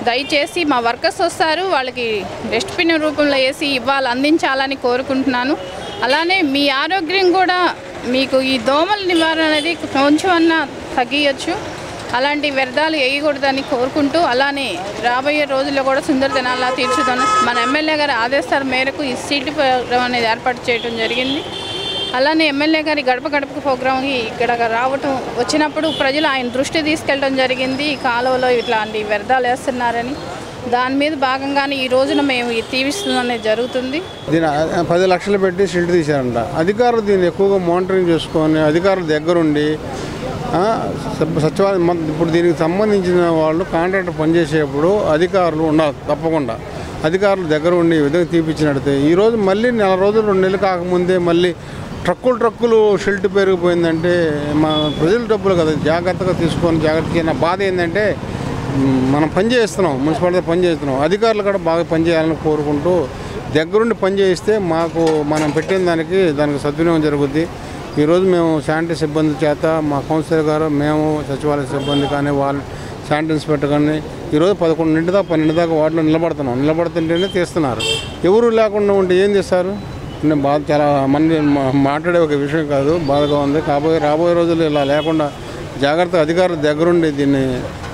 Speaker 11: దయచేసి మా వర్కర్స్ వస్తారు, వాళ్ళకి డస్ట్బిన్ రూపంలో వేసి అందించాలని కోరుకుంటున్నాను. అలానే మీ ఆరోగ్యం కూడా మీకు ఈ దోమల నివారణ అనేది కొంచెం అన్నా తగ్గియచ్చు. అలాంటి వ్యర్థాలు వేయకూడదని కోరుకుంటూ అలానే రాబోయే రోజుల్లో కూడా సుందర దినాల్లా తీర్చుదాను మన ఎమ్మెల్యే గారి ఆదేశాల మేరకు ఈ సీటు ప్రోగ్రాం అనేది ఏర్పాటు చేయడం జరిగింది. అలానే ఎమ్మెల్యే గారి గడప గడపకు ప్రోగ్రాంకి ఇక్కడ వచ్చినప్పుడు ప్రజలు ఆయన దృష్టి తీసుకెళ్ళడం జరిగింది. ఈ కాలువలో ఇట్లాంటి వ్యర్థాలు వేస్తున్నారని దాని మీద భాగంగానే ఈ రోజున మేము ఈ తీవిస్తున్నాం అనేది జరుగుతుంది.
Speaker 12: దీని 10 లక్షలు పెట్టి సిల్ట్ తీశారంట. అధికారులు దీన్ని ఎక్కువగా మానిటరింగ్ చేసుకొని అధికారుల దగ్గరుండి సచివాలయం ఇప్పుడు దీనికి సంబంధించిన వాళ్ళు కాంట్రాక్టర్ పనిచేసేప్పుడు అధికారులు ఉండాలి. తప్పకుండా అధికారులు దగ్గర ఉండి ఈ విధంగా తీపిచ్చినట్టే ఈరోజు మళ్ళీ 4 రోజులు 2 నెలలు కాకముందే మళ్ళీ ట్రక్కులు షిల్ట్ పెరిగిపోయిందంటే మా ప్రజల డబ్బులు కదా, జాగ్రత్తగా తీసుకొని జాగ్రత్తగా. నా బాధ ఏంటంటే మనం పనిచేస్తున్నాం, మున్సిపాలిటీ పనిచేస్తున్నాం, అధికారులు కూడా బాగా పనిచేయాలని కోరుకుంటూ దగ్గరుండి పనిచేయిస్తే మాకు మనం పెట్టిన దానికి సద్వినియోగం జరుగుద్ది. ఈరోజు మేము శానిటరీ సిబ్బంది చేత మా కౌన్సిలర్ గారు, మేము సచివాలయ సిబ్బంది కానీ వాళ్ళు శానిటరీ ఇన్స్పెక్టర్ కానీ ఈరోజు 11 దాకా 12 దాకా వాటిలో నిలబడుతుంటేనే తీస్తున్నారు. ఎవరు లేకుండా ఉంటే ఏం చేస్తారు? నేను బాధ చాలా మంది మాట్లాడే ఒక విషయం కాదు, బాధగా ఉంది. రాబోయే రోజుల్లో ఇలా లేకుండా జాగ్రత్త అధికారుల దగ్గరుండి దీన్ని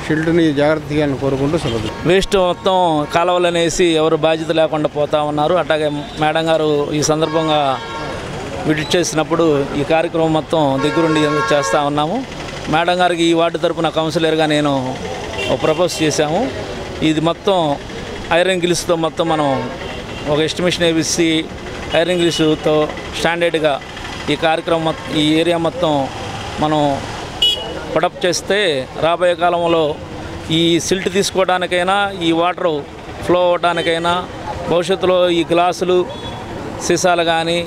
Speaker 12: షిల్ట్ని జాగ్రత్త తీయాలని కోరుకుంటూ సెలవు.
Speaker 13: వేస్ట్ మొత్తం కాలువలనేసి ఎవరు బాధ్యత లేకుండా పోతా ఉన్నారు. అట్లాగే మేడం గారు ఈ సందర్భంగా విజిట్ చేసినప్పుడు ఈ కార్యక్రమం మొత్తం దగ్గరుండి చేస్తూ ఉన్నాము. మేడం గారికి ఈ వార్డు తరపున కౌన్సిలర్గా నేను ప్రపోజ్ చేశాము. ఇది మొత్తం ఐరన్ గిల్స్తో మొత్తం మనం ఒక ఎస్టిమేషన్ వేసి ఐరన్ గిల్స్తో స్టాండర్డ్గా ఈ కార్యక్రమం ఈ ఏరియా మొత్తం మనం పడప్ చేస్తే రాబోయే కాలంలో ఈ సిల్ట్ తీసుకోవడానికైనా ఈ వాటర్ ఫ్లో అవ్వడానికైనా భవిష్యత్తులో ఈ గ్లాసులు సీసాలు కానీ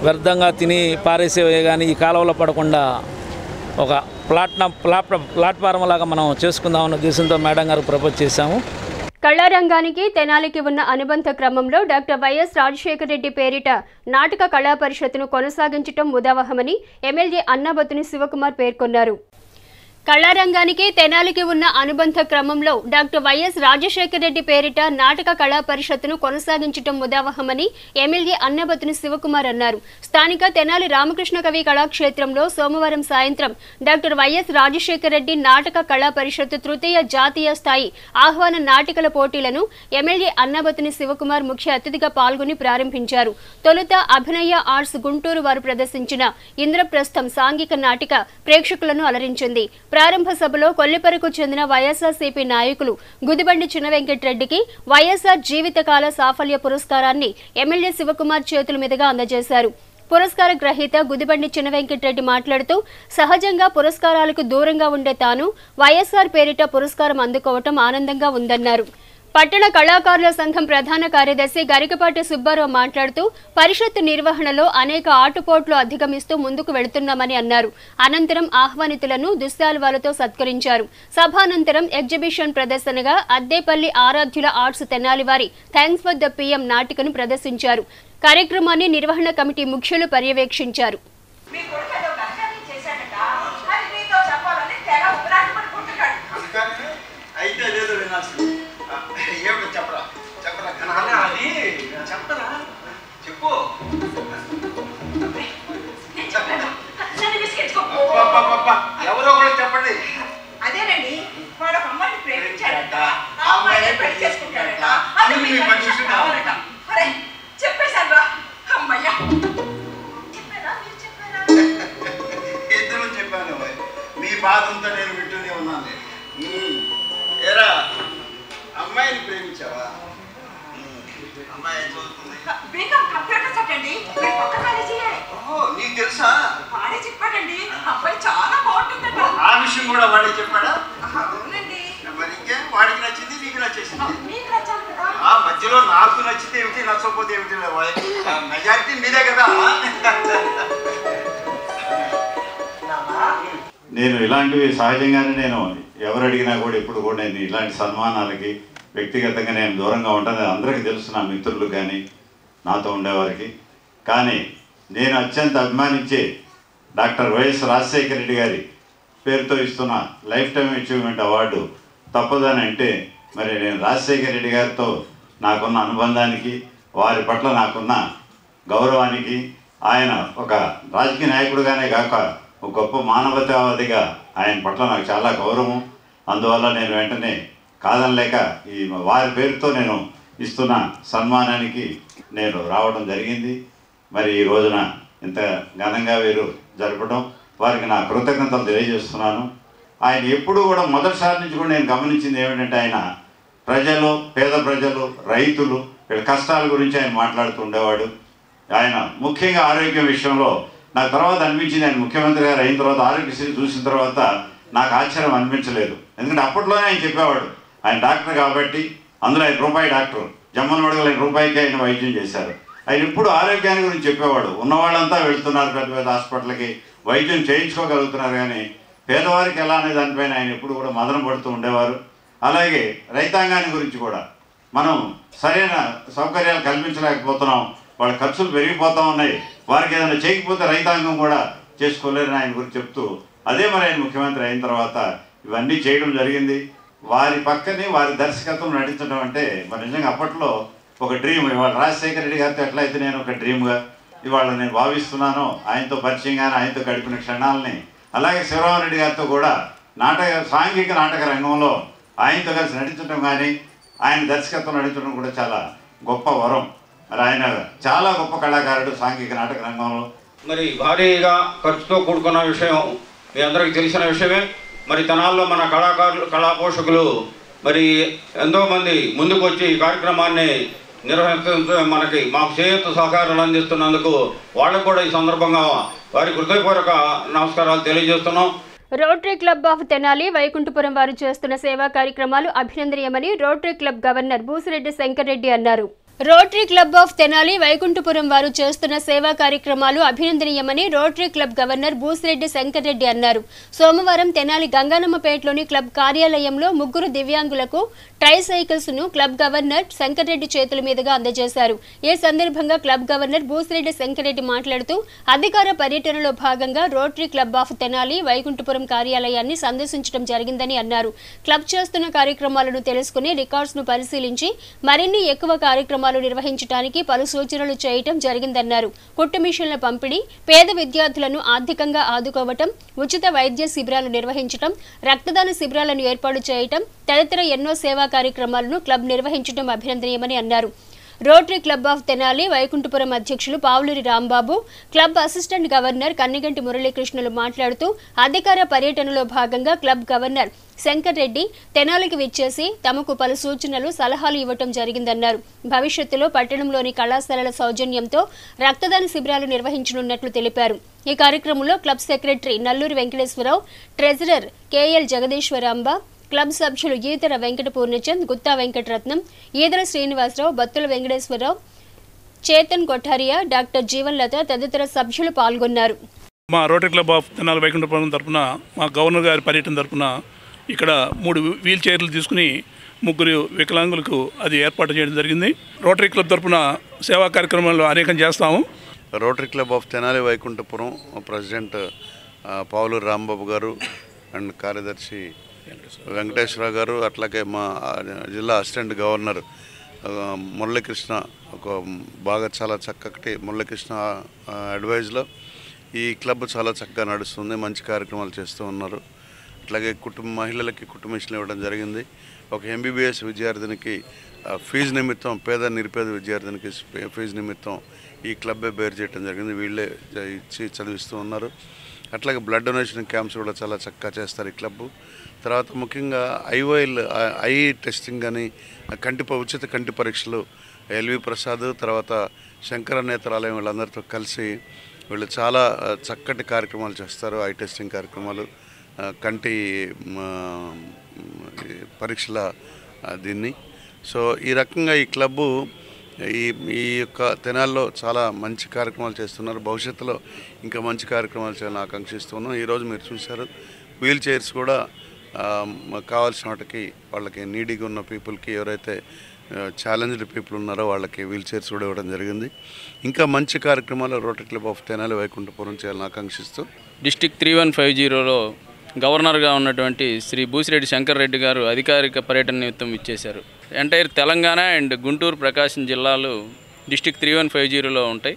Speaker 13: వ్యర్థంగా తిని పారేసేవే కానీ ఈ కాలువలో పడకుండా ఒక ప్లాట్ఫారం లాగా మనం చేసుకుందామన్న ఉద్దేశంతో మేడం గారు ప్రపోజ్ చేశాము.
Speaker 7: కళారంగానికి తెనాలికి ఉన్న అనుబంధ క్రమంలో డాక్టర్ వైఎస్ రాజశేఖర రెడ్డి పేరిట నాటక కళా పరిషత్తును కొనసాగించడం ముదావహమని ఎమ్మెల్యే అన్నాబత్తుని శివకుమార్ పేర్కొన్నారు. కళారంగానికి తెనాలికి ఉన్న అనుబంధ క్రమంలో డాక్టర్ వైఎస్ రాజశేఖర రెడ్డి పేరిట నాటక కళా పరిషత్తును కొనసాగించడం ముదావహమని ఎమ్మెల్యే అన్నాబత్తుని శివకుమార్ అన్నారు. స్థానిక తెనాలి రామకృష్ణ కవి కళాక్షేత్రంలో సోమవారం సాయంత్రం డాక్టర్ వైఎస్ రాజశేఖర రెడ్డి నాటక కళా పరిషత్తు తృతీయ జాతీయ స్థాయి ఆహ్వాన నాటికల పోటీలను ఎమ్మెల్యే అన్నాబత్తుని శివకుమార్ ముఖ్య అతిథిగా పాల్గొని ప్రారంభించారు. తొలుత అభినయ ఆర్ట్స్ గుంటూరు వారు ప్రదర్శించిన ఇంద్రప్రస్థం సాంఘిక నాటిక ప్రేక్షకులను అలరించింది. ప్రారంభ సభలో కొల్లిపరకు చెందిన వైఎస్ఆర్సీపీ నాయకులు గుదిబండి చిన్న వెంకటరెడ్డికి వైఎస్ఆర్ జీవితకాల సాఫల్య పురస్కారాన్ని ఎమ్మెల్యే శివకుమార్ చేతుల మీదుగా అందజేశారు. పురస్కార గ్రహీత గుదిబండి చిన్న వెంకటరెడ్డి మాట్లాడుతూ సహజంగా పురస్కారాలకు దూరంగా ఉండే తాను వైఎస్ఆర్ పేరిట పురస్కారం అందుకోవటం ఆనందంగా ఉందన్నారు. పట్టణ కళాకారుల సంఘం ప్రధాన కార్యదర్శి గరికపాటి సుబ్బారావు మాట్లాడుతూ పరిషత్ నిర్వహణలో అనేక ఆటుపోట్లు అధిగమిస్తూ ముందుకు వెళుతున్నామని అన్నారు. అనంతరం ఆహ్వానితులను దుశ్శాలువాలతో సత్కరించారు. సభానంతరం ఎగ్జిబిషన్ ప్రదర్శనగా అద్దేపల్లి ఆరాధ్యుల ఆర్ట్స్ తెనాలి వారి థ్యాంక్స్ ఫర్ ద PM నాటికను ప్రదర్శించారు. కార్యక్రమాన్ని నిర్వహణ కమిటీ ముఖ్యులు పర్యవేక్షించారు.
Speaker 14: ఎవరో కూడా చెప్పండి. అదేనండి, వాడు ఒక అమ్మాయిని ప్రేమించాడట, ఆ అమ్మాయిని పెళ్లి చేసుకుంటాడట, అది మీ పరిస్థితి కావాలట. అరే చెప్పేశాను రా. అమ్మయ్యా, చెప్పారా? మీరు చెప్పారా?
Speaker 15: ఇద్దరు చెప్పాను. మీ బాధంతా నేను వింటూనే ఉన్నాను. ఏరా, అమ్మాయిని ప్రేమించావా? అమ్మాయి చదువుతుంది.
Speaker 14: బీకాం కంప్యూటర్ సెకండి, మీ పక్క కాలేజీయే.
Speaker 15: ఓహో, నీకు తెలుసా?
Speaker 14: వాడే చెప్పాడండి, అబ్బాయి చాలా బాగుంటుందట.
Speaker 15: ఆ విషయం కూడా వాడే చెప్పాడా?
Speaker 14: అవునండి.
Speaker 15: మరి ఇంకేం, వాడికి నచ్చింది, నీకు నచ్చేసింది.
Speaker 14: మీకు నచ్చాలి కదా.
Speaker 15: ఆ మధ్యలో నాకు నచ్చితే ఏమిటి, నచ్చకపోతే ఏమిటి, మెజారిటీ మీదే కదా.
Speaker 16: నేను ఇలాంటివి సహజంగానే నేను ఎవరు అడిగినా కూడా ఇప్పుడు కూడా నేను ఇలాంటి సన్మానాలకి వ్యక్తిగతంగా నేను దూరంగా ఉంటాను. అందరికీ తెలుసు, నా మిత్రులు కానీ నాతో ఉండేవారికి. కానీ నేను అత్యంత అభిమానించే డాక్టర్ వైఎస్ రాజశేఖర రెడ్డి గారి పేరుతో ఇస్తున్న లైఫ్ టైమ్ అచీవ్మెంట్ అవార్డు తప్పదని అంటే మరి నేను రాజశేఖర రెడ్డి గారితో నాకున్న అనుబంధానికి, వారి పట్ల నాకున్న గౌరవానికి, ఆయన ఒక రాజకీయ నాయకుడిగానే కాక ఒక గొప్ప మానవతావాదిగా ఆయన పట్ల నాకు చాలా గౌరవం. అందువల్ల నేను వెంటనే కాదనలేక ఈ వారి పేరుతో నేను ఇస్తున్న సన్మానానికి నేను రావడం జరిగింది. మరి ఈ రోజున ఇంత ఘనంగా వీరు జరపడం వారికి నా కృతజ్ఞతలు తెలియజేస్తున్నాను. ఆయన ఎప్పుడు కూడా మొదటిసారి నుంచి కూడా నేను గమనించింది ఏమిటంటే ఆయన ప్రజలు, పేద ప్రజలు, రైతులు వీళ్ళ కష్టాల గురించి ఆయన మాట్లాడుతూ ఉండేవాడు. ఆయన ముఖ్యంగా ఆరోగ్యం విషయంలో నాకు తర్వాత అనిపించింది, ఆయన ముఖ్యమంత్రి గారు అయిన తర్వాత ఆరోగ్యశ్రీ చూసిన తర్వాత నాకు ఆశ్చర్యం అనిపించలేదు. ఎందుకంటే అప్పట్లోనే ఆయన చెప్పేవాడు, ఆయన డాక్టర్ కాబట్టి, అందులో ఆయన రూపాయి డాక్టర్, జమ్మన్ వడగలు రూపాయికి ఆయన వైద్యం చేశారు. ఆయన ఇప్పుడు ఆరోగ్యాన్ని గురించి చెప్పేవాడు. ఉన్నవాళ్ళంతా వెళ్తున్నారు పెద్ద పెద్ద హాస్పిటల్కి, వైద్యం చేయించుకోగలుగుతున్నారు, కానీ పేదవారికి ఎలా అనే దానిపైన ఆయన ఎప్పుడు కూడా మదన పడుతూ ఉండేవారు. అలాగే రైతాంగాన్ని గురించి కూడా మనం సరైన సౌకర్యాలు కల్పించలేకపోతున్నాం, వాళ్ళ ఖర్చులు పెరిగిపోతూ ఉన్నాయి, వారికి ఏదైనా చేయకపోతే రైతాంగం కూడా చేసుకోలేరని ఆయన గురించి చెప్తూ, అదే మరి ఆయన ముఖ్యమంత్రి అయిన తర్వాత ఇవన్నీ చేయడం జరిగింది. వారి పక్కనే వారి దర్శకత్వం నటించడం అంటే మరి నిజంగా అప్పట్లో ఒక డ్రీమ్. ఇవాళ రాజశేఖర రెడ్డి గారితో ఎట్లయితే నేను ఒక డ్రీమ్గా ఇవాళ నేను భావిస్తున్నానో, ఆయనతో పరిచయంగానే ఆయనతో గడిపిన క్షణాలని, అలాగే శివరామరెడ్డి గారితో కూడా సాంఘిక నాటక రంగంలో ఆయనతో కలిసి నటించడం కానీ, ఆయన దర్శకత్వం నటించడం కూడా చాలా గొప్ప వరం. మరి ఆయన చాలా గొప్ప కళాకారుడు సాంఘిక నాటక రంగంలో.
Speaker 17: మరి భారీగా ఖర్చుతో కూడుకున్న విషయం మీ అందరికీ తెలిసిన విషయమే. మరి తెనాల్లో మన కళాకారులు, కళా పోషకులు మరి ఎంతోమంది ముందుకు వచ్చి ఈ కార్యక్రమాన్ని నిర్వహించ మనకి మాకు చేయూత సహకారాలు అందిస్తున్నందుకు వాళ్ళకు కూడా ఈ సందర్భంగా వారి హృదయపూర్వక నమస్కారాలు తెలియజేస్తున్నాం.
Speaker 7: Rotary club of Tenali Vaikunthapuram వారు చేస్తున్న సేవా కార్యక్రమాలు అభినందనీయమని rotary club governor Busireddy Shankar Reddy అన్నారు. Rotary club of Tenali Vaikunthapuram వారు చేస్తున్న సేవా కార్యక్రమాలు అభినందనీయమని rotary club governor Busireddy Shankar Reddy అన్నారు. సోమవారం తెనాలి గంగానమ్మపేటలోని క్లబ్ కార్యాలయంలో ముగ్గురు దివ్యాంగులకు ట్రైసైకిల్స్ ను క్లబ్ గవర్నర్ శంకర్ రెడ్డి చేతుల మీదుగా అందజేశారు. ఈ సందర్భంగా క్లబ్ గవర్నర్ బూసిరెడ్డి శంకర్ రెడ్డి మాట్లాడుతూ అధికార పర్యటనలో భాగంగా rotary club of Tenali Vaikunthapuram కార్యాలయాన్ని సందర్శించడం జరిగిందని అన్నారు. క్లబ్ చేస్తున్న కార్యక్రమాలను తెలుసుకుని రికార్డ్స్ ను పరిశీలించి మరిన్ని ఎక్కువ కార్యక్రమాలు నిర్వహించడానికి పలు సూచనలు చేయటం జరిగిందన్నారు. కుట్టు మిషన్ల పంపిణీ, పేద విద్యార్థులను ఆర్థికంగా ఆదుకోవటం, ఉచిత వైద్య శిబిరాలు నిర్వహించటం, రక్తదాన శిబిరాలను ఏర్పాటు చేయటం తదితర ఎన్నో సేవా కార్యక్రమాలను క్లబ్ నిర్వహించడం అభినందనీయమని అన్నారు. Rotary club of Tenali Vaikunthapuram అధ్యక్షులు Pavuluri Rambabu, club assistant governor Kanniganti మురళీకృష్ణులు మాట్లాడుతూ అధికార పర్యటనలో భాగంగా క్లబ్ గవర్నర్ శంకర్ రెడ్డి తెనాలికి విచ్చేసి తమకు పలు సూచనలు, సలహాలు ఇవ్వటం జరిగిందన్నారు. భవిష్యత్తులో పట్టణంలోని కళాశాలల సౌజన్యంతో రక్తదాన శిబిరాలు నిర్వహించనున్నట్లు తెలిపారు. ఈ కార్యక్రమంలో club secretary Nalluri Venkateswararao, treasurer KL Jagadeeswaramba, club సభ్యులు ఈతర వెంకట పూర్ణచంద్, గుత్తా వెంకటరత్నం, ఈదర శ్రీనివాసరావు, బత్తుల వెంకటేశ్వరరావు, చేతన్ కొఠారియా, డాక్టర్ జీవన్లత తదితర సభ్యులు పాల్గొన్నారు.
Speaker 18: మా rotary club of Tenali Vaikunthapuram తరఫున మా గవర్నర్ గారి పర్యటన తరఫున ఇక్కడ 3 వీల్ చైర్లు తీసుకుని 3 వికలాంగులకు అది ఏర్పాటు చేయడం జరిగింది. రోటరీ క్లబ్ తరఫున సేవా కార్యక్రమాలు అనేకం చేస్తాము.
Speaker 19: Rotary club of Tenali Vaikunthapuram president Pavuluru Rambabu గారు అండ్ కార్యదర్శి వెంకటేశ్వరరావు గారు, అట్లాగే మా జిల్లా అసిస్టెంట్ గవర్నర్ మురళీకృష్ణ, ఒక బాగా చాలా చక్కటి మురళీకృష్ణ అడ్వైజ్లో ఈ క్లబ్ చాలా చక్కగా నడుస్తుంది, మంచి కార్యక్రమాలు చేస్తూ ఉన్నారు. అట్లాగే మహిళలకి కుటుంబిషన్లు ఇవ్వడం జరిగింది. ఒక ఎంబీబీఎస్ విద్యార్థినికి ఫీజు నిమిత్తం, నిరుపేద విద్యార్థినికి ఫీజు నిమిత్తం ఈ క్లబ్బే బేర్ చేయడం జరిగింది. వీళ్ళే ఇచ్చి చదివిస్తూ ఉన్నారు. అట్లాగే బ్లడ్ డొనేషన్ క్యాంప్స్ కూడా చాలా చక్కగా చేస్తారు ఈ క్లబ్బు. తర్వాత ముఖ్యంగా ఐ టెస్టింగ్ కానీ ఉచిత కంటి పరీక్షలు ఎల్వి ప్రసాద్, తర్వాత శంకర నేత్రాలయం వీళ్ళందరితో కలిసి వీళ్ళు చాలా చక్కటి కార్యక్రమాలు చేస్తారు. ఐ టెస్టింగ్ కార్యక్రమాలు, కంటి పరీక్షల దీన్ని. సో ఈ రకంగా ఈ క్లబ్బు ఈ యొక్క తెనాల్లో చాలా మంచి కార్యక్రమాలు చేస్తున్నారు. భవిష్యత్తులో ఇంకా మంచి కార్యక్రమాలు చేయాలని ఆకాంక్షిస్తున్నాం. ఈరోజు మీరు చూశారు వీల్ చైర్స్ కూడా కావాల్సిన వాటికి, వాళ్ళకి నీడీగా ఉన్న పీపుల్కి, ఎవరైతే ఛాలెంజ్డ్ పీపుల్ ఉన్నారో వాళ్ళకి వీల్ చైర్స్ కూడా ఇవ్వడం జరిగింది. ఇంకా మంచి కార్యక్రమాలు rotary club of Tenali Vaikunthapuram చేయాలని ఆకాంక్షిస్తూ
Speaker 20: డిస్ట్రిక్ట్ 3150లో గవర్నర్గా ఉన్నటువంటి శ్రీ బూసిరెడ్డి శంకర్ రెడ్డి గారు అధికారిక పర్యటన నిమిత్తం ఇచ్చేశారు. ఎంటైర్ తెలంగాణ అండ్ గుంటూరు, ప్రకాశం జిల్లాలు డిస్ట్రిక్ట్ 3150లో ఉంటాయి.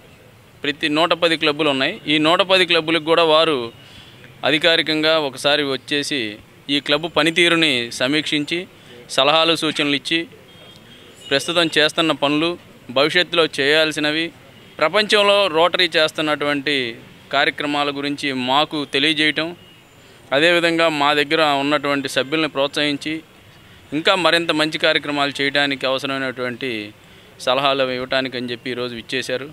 Speaker 20: ప్రతి 110 క్లబ్బులు ఉన్నాయి. ఈ 110 క్లబ్బులకు కూడా వారు అధికారికంగా ఒకసారి వచ్చేసి ఈ క్లబ్ పనితీరుని సమీక్షించి సలహాలు సూచనలు ఇచ్చి ప్రస్తుతం చేస్తున్న పనులు, భవిష్యత్తులో చేయాల్సినవి, ప్రపంచంలో రోటరీ చేస్తున్నటువంటి కార్యక్రమాల గురించి మాకు తెలియజేయటం, అదేవిధంగా మా దగ్గర ఉన్నటువంటి సభ్యుల్ని ప్రోత్సహించి ఇంకా మరింత మంచి కార్యక్రమాలు చేయడానికి అవసరమైనటువంటి సలహాలు ఇవ్వటానికి అని చెప్పి ఈరోజు ఇచ్చేశారు.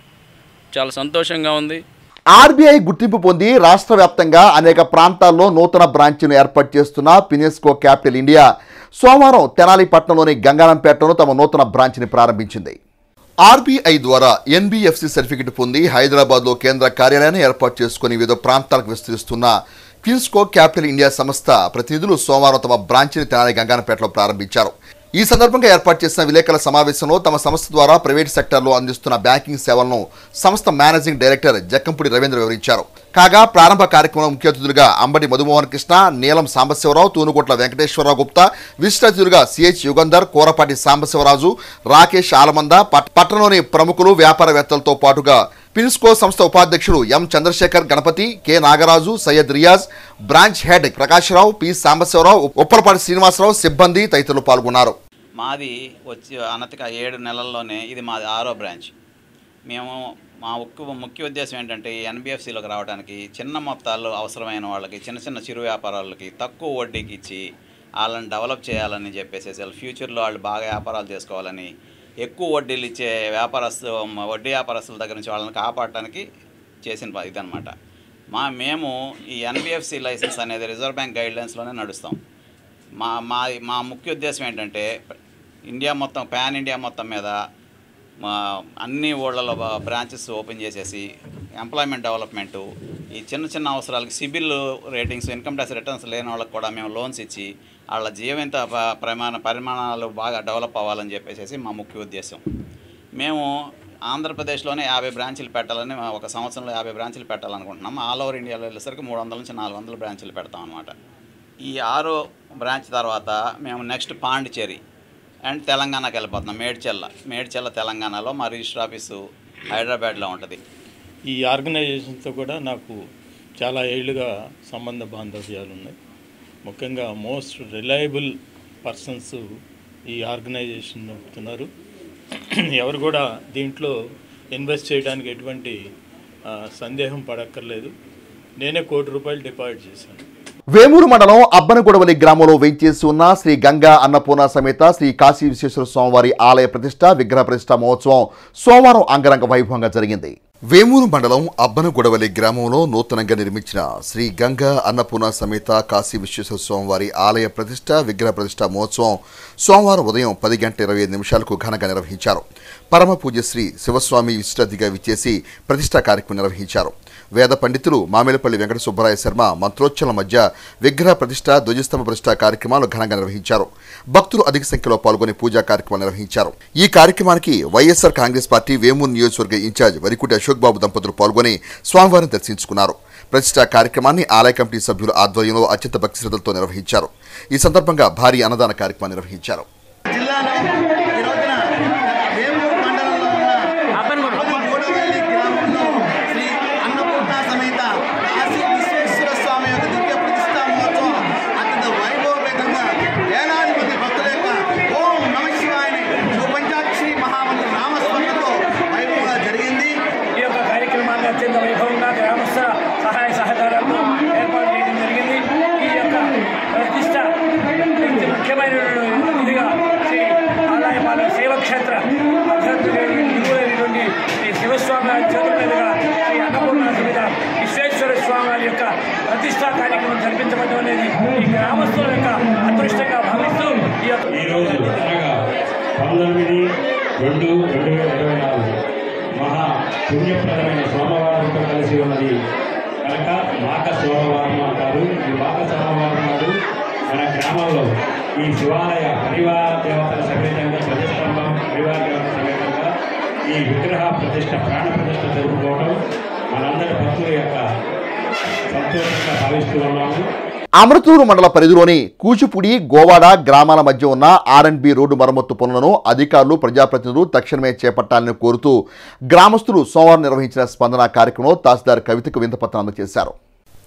Speaker 20: చాలా సంతోషంగా ఉంది.
Speaker 1: ఆర్బీఐ గుర్తింపు పొంది రాష్ట్ర వ్యాప్తంగా అనేక ప్రాంతాల్లో నూతన బ్రాంచ్ను ఏర్పాటు చేస్తున్న ఫినెస్కో క్యాపిటల్ ఇండియా సోమవారం తెనాలి పట్టణంలోని గంగానంపేటలో తమ నూతన బ్రాంచ్ని ప్రారంభించింది. ఆర్బీఐ ద్వారా ఎన్బీఎఫ్సి సర్టిఫికెట్ పొంది హైదరాబాద్లో కేంద్ర కార్యాలయాన్ని ఏర్పాటు చేసుకుని వివిధ ప్రాంతాలకు విస్తరిస్తున్న ఫినెస్కో క్యాపిటల్ ఇండియా సంస్థ ప్రతినిధులు సోమవారం తమ బ్రాంచ్ని తెనాలి గంగానంపేటలో ప్రారంభించారు. ఈ సందర్భంగా ఏర్పాటు చేసిన విలేకరుల సమావేశంలో తమ సంస్థ ద్వారా ప్రైవేట్ సెక్టార్లో అందిస్తున్న బ్యాంకింగ్ సేవలను సంస్థ మేనేజింగ్ డైరెక్టర్ జక్కంపూడి రవీంద్ర వివరించారు. కాగా ప్రారంభ కార్యక్రమంలో ముఖ్య అతిథులుగా అంబటి మధుమోహన్ కృష్ణ, నీలం సాంబశివరావు, తూనుకోట్ల వెంకటేశ్వరరావు గుప్తా, విశిష్ట అతిథులుగా సిహెచ్ యుగంధర్, కోరపాటి సాంబశివరాజు, రాకేష్ ఆలమంద, పట్టణంలోని ప్రముఖులు, వ్యాపారవేత్తలతో పాటుగా ఫినెస్కో సంస్థ ఉపాధ్యక్షుడు M Chandrasekhar Ganapathi, K Nagaraju, Syed Riyaz, branch head Prakashrao, P Sambasivarao, Uppalapati Srinivasarao, సిబ్బంది తదితరులు పాల్గొన్నారు.
Speaker 21: మాది వచ్చి అనతిక 7 నెలల్లోనే ఇది మాది 6వ బ్రాంచ్. మేము మా ముఖ్య ఉద్దేశం ఏంటంటే ఎన్బిఎఫ్సిలోకి రావడానికి చిన్న మొత్తాల్లో అవసరమైన వాళ్ళకి, చిన్న చిరు వ్యాపారాలకి తక్కువ వడ్డీకి ఇచ్చి వాళ్ళని డెవలప్ చేయాలని చెప్పేసి, ఫ్యూచర్లో వాళ్ళు బాగా వ్యాపారాలు చేసుకోవాలని, ఎక్కువ వడ్డీలు ఇచ్చే వడ్డీ వ్యాపారస్తుల దగ్గర నుంచి వాళ్ళని కాపాడటానికి చేసిన ఇదనమాట. మేము ఈ ఎన్బిఎఫ్సి లైసెన్స్ అనేది రిజర్వ్ బ్యాంక్ గైడ్లైన్స్లోనే నడుస్తాం. మా ముఖ్య ఉద్దేశం ఏంటంటే ఇండియా మొత్తం, పాన్ ఇండియా మొత్తం మీద అన్ని ఊళ్ళలో బ్రాంచెస్ ఓపెన్ చేసేసి ఎంప్లాయ్మెంట్ డెవలప్మెంటు, ఈ చిన్న అవసరాలకి CIBIL ratings, income tax returns లేని వాళ్ళకి కూడా మేము లోన్స్ ఇచ్చి వాళ్ళ జీవిత పరిమాణాలు బాగా డెవలప్ అవ్వాలని చెప్పేసి మా ముఖ్య ఉద్దేశం. మేము ఆంధ్రప్రదేశ్లోనే 50 బ్రాంచీలు పెట్టాలని, ఒక సంవత్సరంలో 50 బ్రాంచీలు పెట్టాలనుకుంటున్నాం. ఆల్ ఓవర్ ఇండియాలో వెళ్ళేసరికి 300 నుంచి 400 బ్రాంచీలు పెడతాం అనమాట. ఈ 6వ బ్రాంచ్ తర్వాత మేము నెక్స్ట్ పాండిచేరి అండ్ తెలంగాణకి వెళ్ళిపోతున్నాం. మేడ్చల్ల తెలంగాణలో, మా రిజిస్టర్ ఆఫీసు హైదరాబాద్లో ఉంటుంది.
Speaker 22: ఈ ఆర్గనైజేషన్తో కూడా నాకు చాలా ఏళ్ళుగా సంబంధ బాంధవ్యాలు ఉన్నాయి. ముఖ్యంగా మోస్ట్ రిలయబుల్ పర్సన్స్ ఈ ఆర్గనైజేషన్ నడుపుతున్నారు. ఎవరు కూడా దీంట్లో ఇన్వెస్ట్ చేయడానికి ఎటువంటి సందేహం పడక్కర్లేదు. నేనే ₹1 కోటి డిపాజిట్ చేశాను.
Speaker 1: వేమూరు మండలం అబ్బనగొడవలి గ్రామంలో వేంచేసి ఉన్న శ్రీ గంగా అన్నపూర్ణ సమేత శ్రీ కాశీ విశ్వేశ్వర స్వామివారి ఆలయ ప్రతిష్ట విగ్రహ ప్రతిష్ట మహోత్సవం సోమవారం అంగరంగ వైభవంగా జరిగింది. వేమూరు మండలం అబ్బనగొడవలి గ్రామంలో నూతనంగా నిర్మించిన శ్రీ గంగా అన్నపూర్ణ సమేత కాశీ విశ్వేశ్వర స్వామివారి ఆలయ ప్రతిష్ట విగ్రహ ప్రతిష్ట మహోత్సవం సోమవారం ఉదయం 10:25 ఘనంగా నిర్వహించారు. పరమ పూజ్య శ్రీ శివస్వామి విశిష్టాతిథిగా విచ్చేసి ప్రతిష్టా కార్యక్రమం నిర్వహించారు. వేద పండితులు మామిలపల్లి వెంకట సుబ్బరాయ శర్మ మంత్రోచ్చల మధ్య విగ్రహ ప్రతిష్ట ధ్వజస్తంభ ప్రతిష్ట కార్యక్రమాలు ఘనంగా నిర్వహించారు. భక్తులు అధిక సంఖ్యలో పాల్గొని పూజా కార్యక్రమాలు నిర్వహించారు. ఈ కార్యక్రమానికి వైఎస్ఆర్ కాంగ్రెస్ పార్టీ వేమూరు నియోజకవర్గ ఇన్ఛార్జ్ వరికుటి అశోక్ బాబు దంపతులు పాల్గొని స్వామివారిని దర్శించుకున్నారు. ప్రతిష్టా కార్యక్రమాన్ని ఆలయ కమిటీ సభ్యుల ఆధ్వర్యంలో అత్యంత భక్తి శ్రద్ధలతో నిర్వహించారు. ఈ సందర్భంగా భారీ అన్నదాన కార్యక్రమాన్ని నిర్వహించారు.
Speaker 2: విశ్వేశ్వర స్వామి వారి యొక్క ప్రతిష్టా కార్యక్రమం జరిపించబడడం అనేది ఈ గ్రామస్తుల యొక్క అదృష్టంగా భావిస్తూ
Speaker 3: ఈరోజు అనగా 19/2/2024 మహా పుణ్యప్రదమైన సోమవారంతో కలిసి ఉన్నది కనుక మాఘ సోమవారం అంటారు. ఈ మాఘ సోమవారం నాడు మన గ్రామంలో ఈ శివాలయ పరివార దేవతల సమేతంగా ధ్వజస్తంభం పరివార దేవతల సమేతంగా ఈ విగ్రహ ప్రతిష్ట ప్రాణ ప్రతిష్ట జరుపుకోవడం మనందరి భక్తుల యొక్క సంతోషంగా భావిస్తూ ఉన్నాము.
Speaker 1: అమృతూరు మండల పరిధిలోని కూచిపూడి గోవాడ గ్రామాల మధ్య ఉన్న R&B రోడ్డు మరమ్మతు పనులను అధికారులు ప్రజాప్రతినిధులు తక్షణమే చేపట్టాలని కోరుతూ గ్రామస్తులు సోమవారం నిర్వహించిన స్పందన కార్యక్రమంలో తహసీల్దార్ కవితకు వినతిపత్రం అందజేశారు.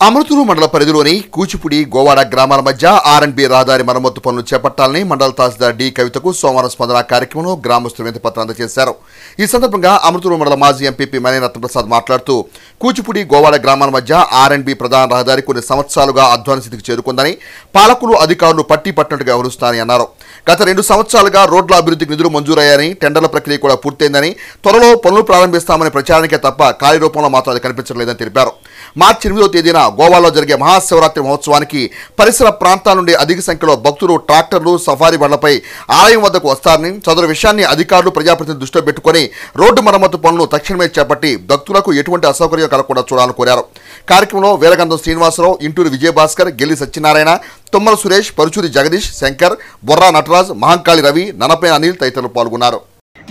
Speaker 1: అమృతూరు మండల పరిధిలోని కూచిపూడి గోవాడ గ్రామాల మధ్య R&B రహదారి మరమ్మతు పనులు చేపట్టాలని మండల తహసీల్దార్ డి కవితకు సోమవారం స్పందన కార్యక్రమంలో గ్రామస్తులు వినతిపత్రం అందజేశారు. ఈ సందర్భంగా అమృతూరు మండల మాజీ ఎంపీపీ మనే రత్నప్రసాద్ మాట్లాడుతూ కూచిపూడి గోవాడ గ్రామాల మధ్య R&B ప్రధాన రహదారి కొన్ని సంవత్సరాలుగా అధ్వాన స్థితికి చేరుకుందని పాలకులు అధికారులు పట్టినట్టుగా వ్యవహరిస్తారని అన్నారు. గత 2 సంవత్సరాలుగా రోడ్ల అభివృద్ధికి నిధులు మంజూరయ్యాయని టెండర్ల ప్రక్రియ కూడా పూర్తయిందని త్వరలో పనులు ప్రారంభిస్తామని ప్రచారానికే తప్ప కార్యరూపంలో మాత్రం అది కనిపించలేదని తెలిపారు. మార్చి 8వ తేదీన గోవాలో జరిగే మహాశివరాత్రి మహోత్సవానికి పరిసర ప్రాంతాల నుండి అధిక సంఖ్యలో భక్తులు ట్రాక్టర్లు సఫారీ బండ్లపై ఆలయం వద్దకు వస్తారని సదరు విషయాన్ని అధికారులు ప్రజాప్రతినిధులు దృష్టిలో పెట్టుకుని రోడ్డు మరమ్మతు పనులను తక్షణమే చేపట్టి భక్తులకు ఎటువంటి అసౌకర్యం కలగకుండా చూడాలని కోరారు. కార్యక్రమంలో వేలగంధం శ్రీనివాసరావు, ఇంటూరు విజయభాస్కర్, గెల్లి సత్యనారాయణ, తుమ్మల సురేష్, పరుచూరి జగదీష్, శంకర్, బొర్రా నటరాజ్, మహంకాళి రవి, ననపై అనిల్ తదితరులు పాల్గొన్నారు.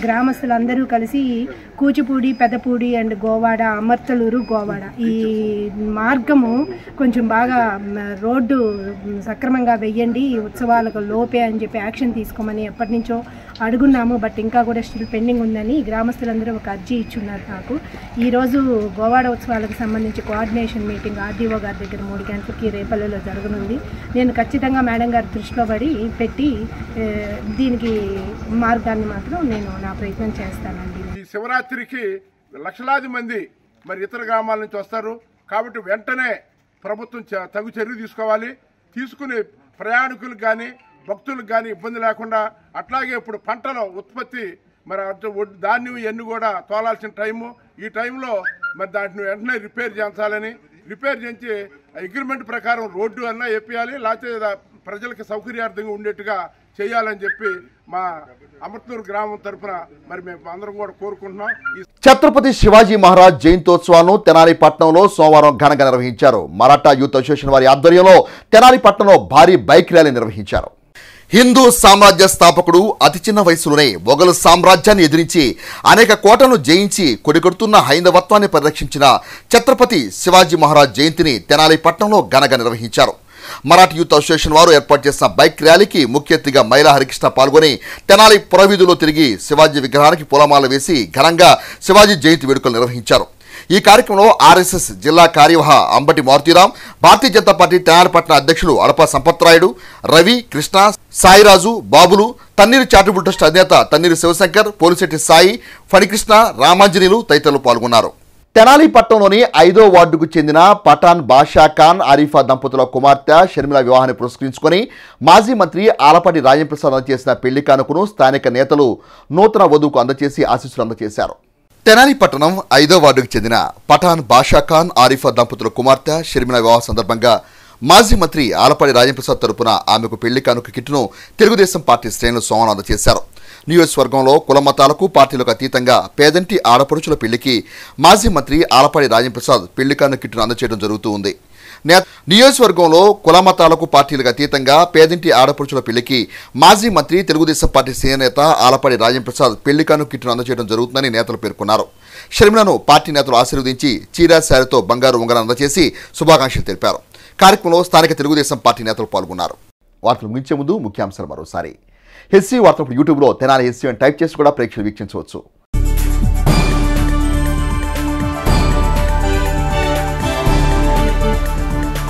Speaker 23: గ్రామస్తులందరూ కలిసి కూచిపూడి, పెదపూడి అండ్ గోవాడ, అమర్తలూరు, గోవాడ ఈ మార్గము కొంచెం బాగా రోడ్డు సక్రమంగా వెయ్యండి, ఉత్సవాలకు లోపే అని చెప్పి యాక్షన్ తీసుకోమని ఎప్పటి నుంచో అడుగున్నాము. బట్ ఇంకా కూడా స్టిల్ పెండింగ్ ఉందని గ్రామస్తులందరూ ఒక అర్జీ ఇచ్చున్నారు నాకు. ఈరోజు గోవాడ ఉత్సవాలకు సంబంధించి కోఆర్డినేషన్ మీటింగ్ ఆర్డీఓ గారి దగ్గర 3 గంటలకి రేపల్లిలో జరగనుంది. నేను ఖచ్చితంగా మేడం గారి దృష్టిలో పెట్టి దీనికి మార్గాన్ని మాత్రం నేను నా ప్రయత్నం చేస్తానండి.
Speaker 24: ఈ శివరాత్రికి లక్షలాది మంది మరి ఇతర గ్రామాల నుంచి వస్తారు కాబట్టి వెంటనే ప్రభుత్వం తగు చర్య తీసుకోవాలి. తీసుకుని ప్రయాణికులకు కానీ భక్తులకు కానీ ఇబ్బంది లేకుండా, అట్లాగే ఇప్పుడు పంటల ఉత్పత్తి మరి ధాన్యం ఇవన్నీ కూడా తోలాల్సిన టైము, ఈ టైంలో మరి దాంట్లో వెంటనే రిపేర్ చేయించాలని, రిపేర్ చేయించి అగ్రిమెంట్ ప్రకారం రోడ్డు అన్నా వేపియాలి, లేకపోతే ప్రజలకు సౌకర్యార్థంగా ఉండేట్టుగా చేయాలని చెప్పి మా అమృతూరు గ్రామం తరఫున మరి మేము అందరం కూడా కోరుకుంటున్నాం.
Speaker 1: ఛత్రపతి శివాజీ మహారాజ్ జయంతోత్సవాలను తెనాలి పట్టణంలో సోమవారం ఘనంగా నిర్వహించారు. మరాఠా యూత్ అసోసియేషన్ వారి ఆధ్వర్యంలో తెనాలి పట్టణంలో భారీ బైక్ ర్యాలీ నిర్వహించారు. హిందూ సామ్రాజ్య స్థాపకుడు అతి చిన్న వయసులోనే మొఘలు సామ్రాజ్యాన్ని ఎదిరించి అనేక కోటలను జయించి కొడిగొడుతున్న హైందవత్వాన్ని పరిరక్షించిన ఛత్రపతి శివాజీ మహారాజ్ జయంతిని తెనాలి పట్టణంలో ఘనంగా నిర్వహించారు. మరాఠీ యూత్ అసోసియేషన్ వారు ఏర్పాటు చేసిన బైక్ ర్యాలీకి ముఖ్య అతిథిగా మైలా హరికృష్ణ పాల్గొని తెనాలి పురవీధుల్లో తిరిగి శివాజీ విగ్రహానికి పూలమాల వేసి ఘనంగా శివాజీ జయంతి వేడుకలు నిర్వహించారు. ఈ కార్యక్రమంలో ఆర్ఎస్ఎస్ జిల్లా కార్యవాహ అంబటి మారుతీరాం, భారతీయ జనతా పార్టీ తెనాలిపట్న అధ్యక్షులు అడప సంపత్రాయుడు, రవి, కృష్ణ, సాయిరాజు, బాబులు, తన్నీరు చారిటబుల్ ట్రస్ట్ అధినేత తన్నీరు శివశంకర్, పోలిశెట్టి సాయి, ఫణికృష్ణ, రామాంజనేయులు తదితరులు పాల్గొన్నారు. తెనాలి పట్టణంలోని 5వ వార్డుకు చెందిన పఠాన్ బాషా ఖాన్ ఆరిఫా దంపతుల కుమార్తె షర్మిల వివాహాన్ని పురస్కరించుకొని మాజీ మంత్రి ఆలపాటి రాజేంద్రప్రసాద్ అందజేసిన పెళ్లి కానుకను స్థానిక నేతలు నూతన వధువుకు అందజేసి ఆశీస్సులు అందజేశారు. తెనాలి పట్టణం 5వ వార్డుకు చెందిన పఠాన్ బాషా ఖాన్ ఆరిఫా దంపతుల కుమార్తె షర్మిల వివాహ సందర్భంగా మాజీ మంత్రి ఆలపాటి రాజేంద్రప్రసాద్ తరపున ఆమెకు పెళ్లి కానుక కిట్ను తెలుగుదేశం పార్టీ శ్రేణులు సోమవారం అందజేశారు. నియోజకవర్గంలో కుల మతాలకు పార్టీలకు అతీతంగా పేదంటి ఆడపడుచుల పెళ్లికి మాజీ మంత్రి ఆలపాటి రాజేంద్రప్రసాద్ పెళ్లి కానుక కిట్ను అందజేయడం జరుగుతూ ఉంది. నియోజకవర్గంలో కుల మతాలకు పార్టీలకు అతీతంగా పేదింటి ఆడపడుచుల పెళ్లికి మాజీ మంత్రి తెలుగుదేశం పార్టీ సీనియర్ నేత ఆలపాటి రాజేంద్రప్రసాద్ పెళ్లి కానుక కిట్ను అందజేయడం జరుగుతుందని నేతలు పేర్కొన్నారు. షర్మిలను పార్టీ నేతలు ఆశీర్వదించి చీరా శారీతో బంగారు ఉంగరం అందజేసి శుభాకాంక్షలు తెలిపారు. కార్యక్రమంలో స్థానిక తెలుగుదేశం పార్టీ నేతలు పాల్గొన్నారు. వార్తలు ముగించే ముందు ముఖ్యాంశాలు మరోసారి. హెచ్సీ వార్తలు యూట్యూబ్లో తెనాలి హెచ్సీ అని టైప్ చేసి కూడా ప్రేక్షకులు వీక్షించవచ్చు.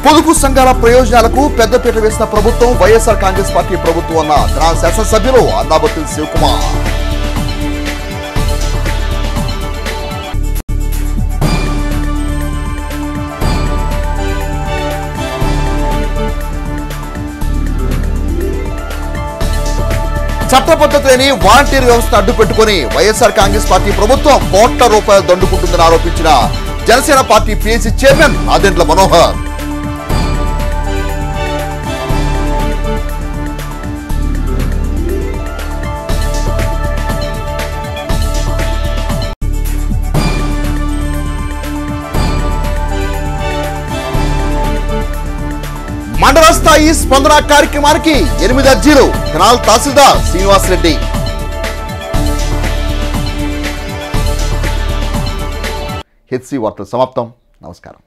Speaker 1: పొదుపు సంఘాల ప్రయోజనాలకు పెద్దపీట వేసిన ప్రభుత్వం వైఎస్ఆర్ కాంగ్రెస్ పార్టీ ప్రభుత్వం అన్న తెనాలి శాసనసభ్యులు అన్నాబత్తుల శివకుమార్. చట్టపద్ధతి లేని వాలంటీర్ వ్యవస్థను అడ్డుపెట్టుకుని వైఎస్ఆర్ కాంగ్రెస్ పార్టీ ప్రభుత్వం కోట్ల రూపాయలు దండుకుంటుందని ఆరోపించిన Janasena party PC chairman Nadendla Manohar. మండల స్థాయి స్పందన కార్యక్రమానికి 8 అర్జీలు. తెనాలి తహసీల్దార్ శ్రీనివాస్ రెడ్డి. హెచ్సీ వార్తలు సమాప్తం. నమస్కారం.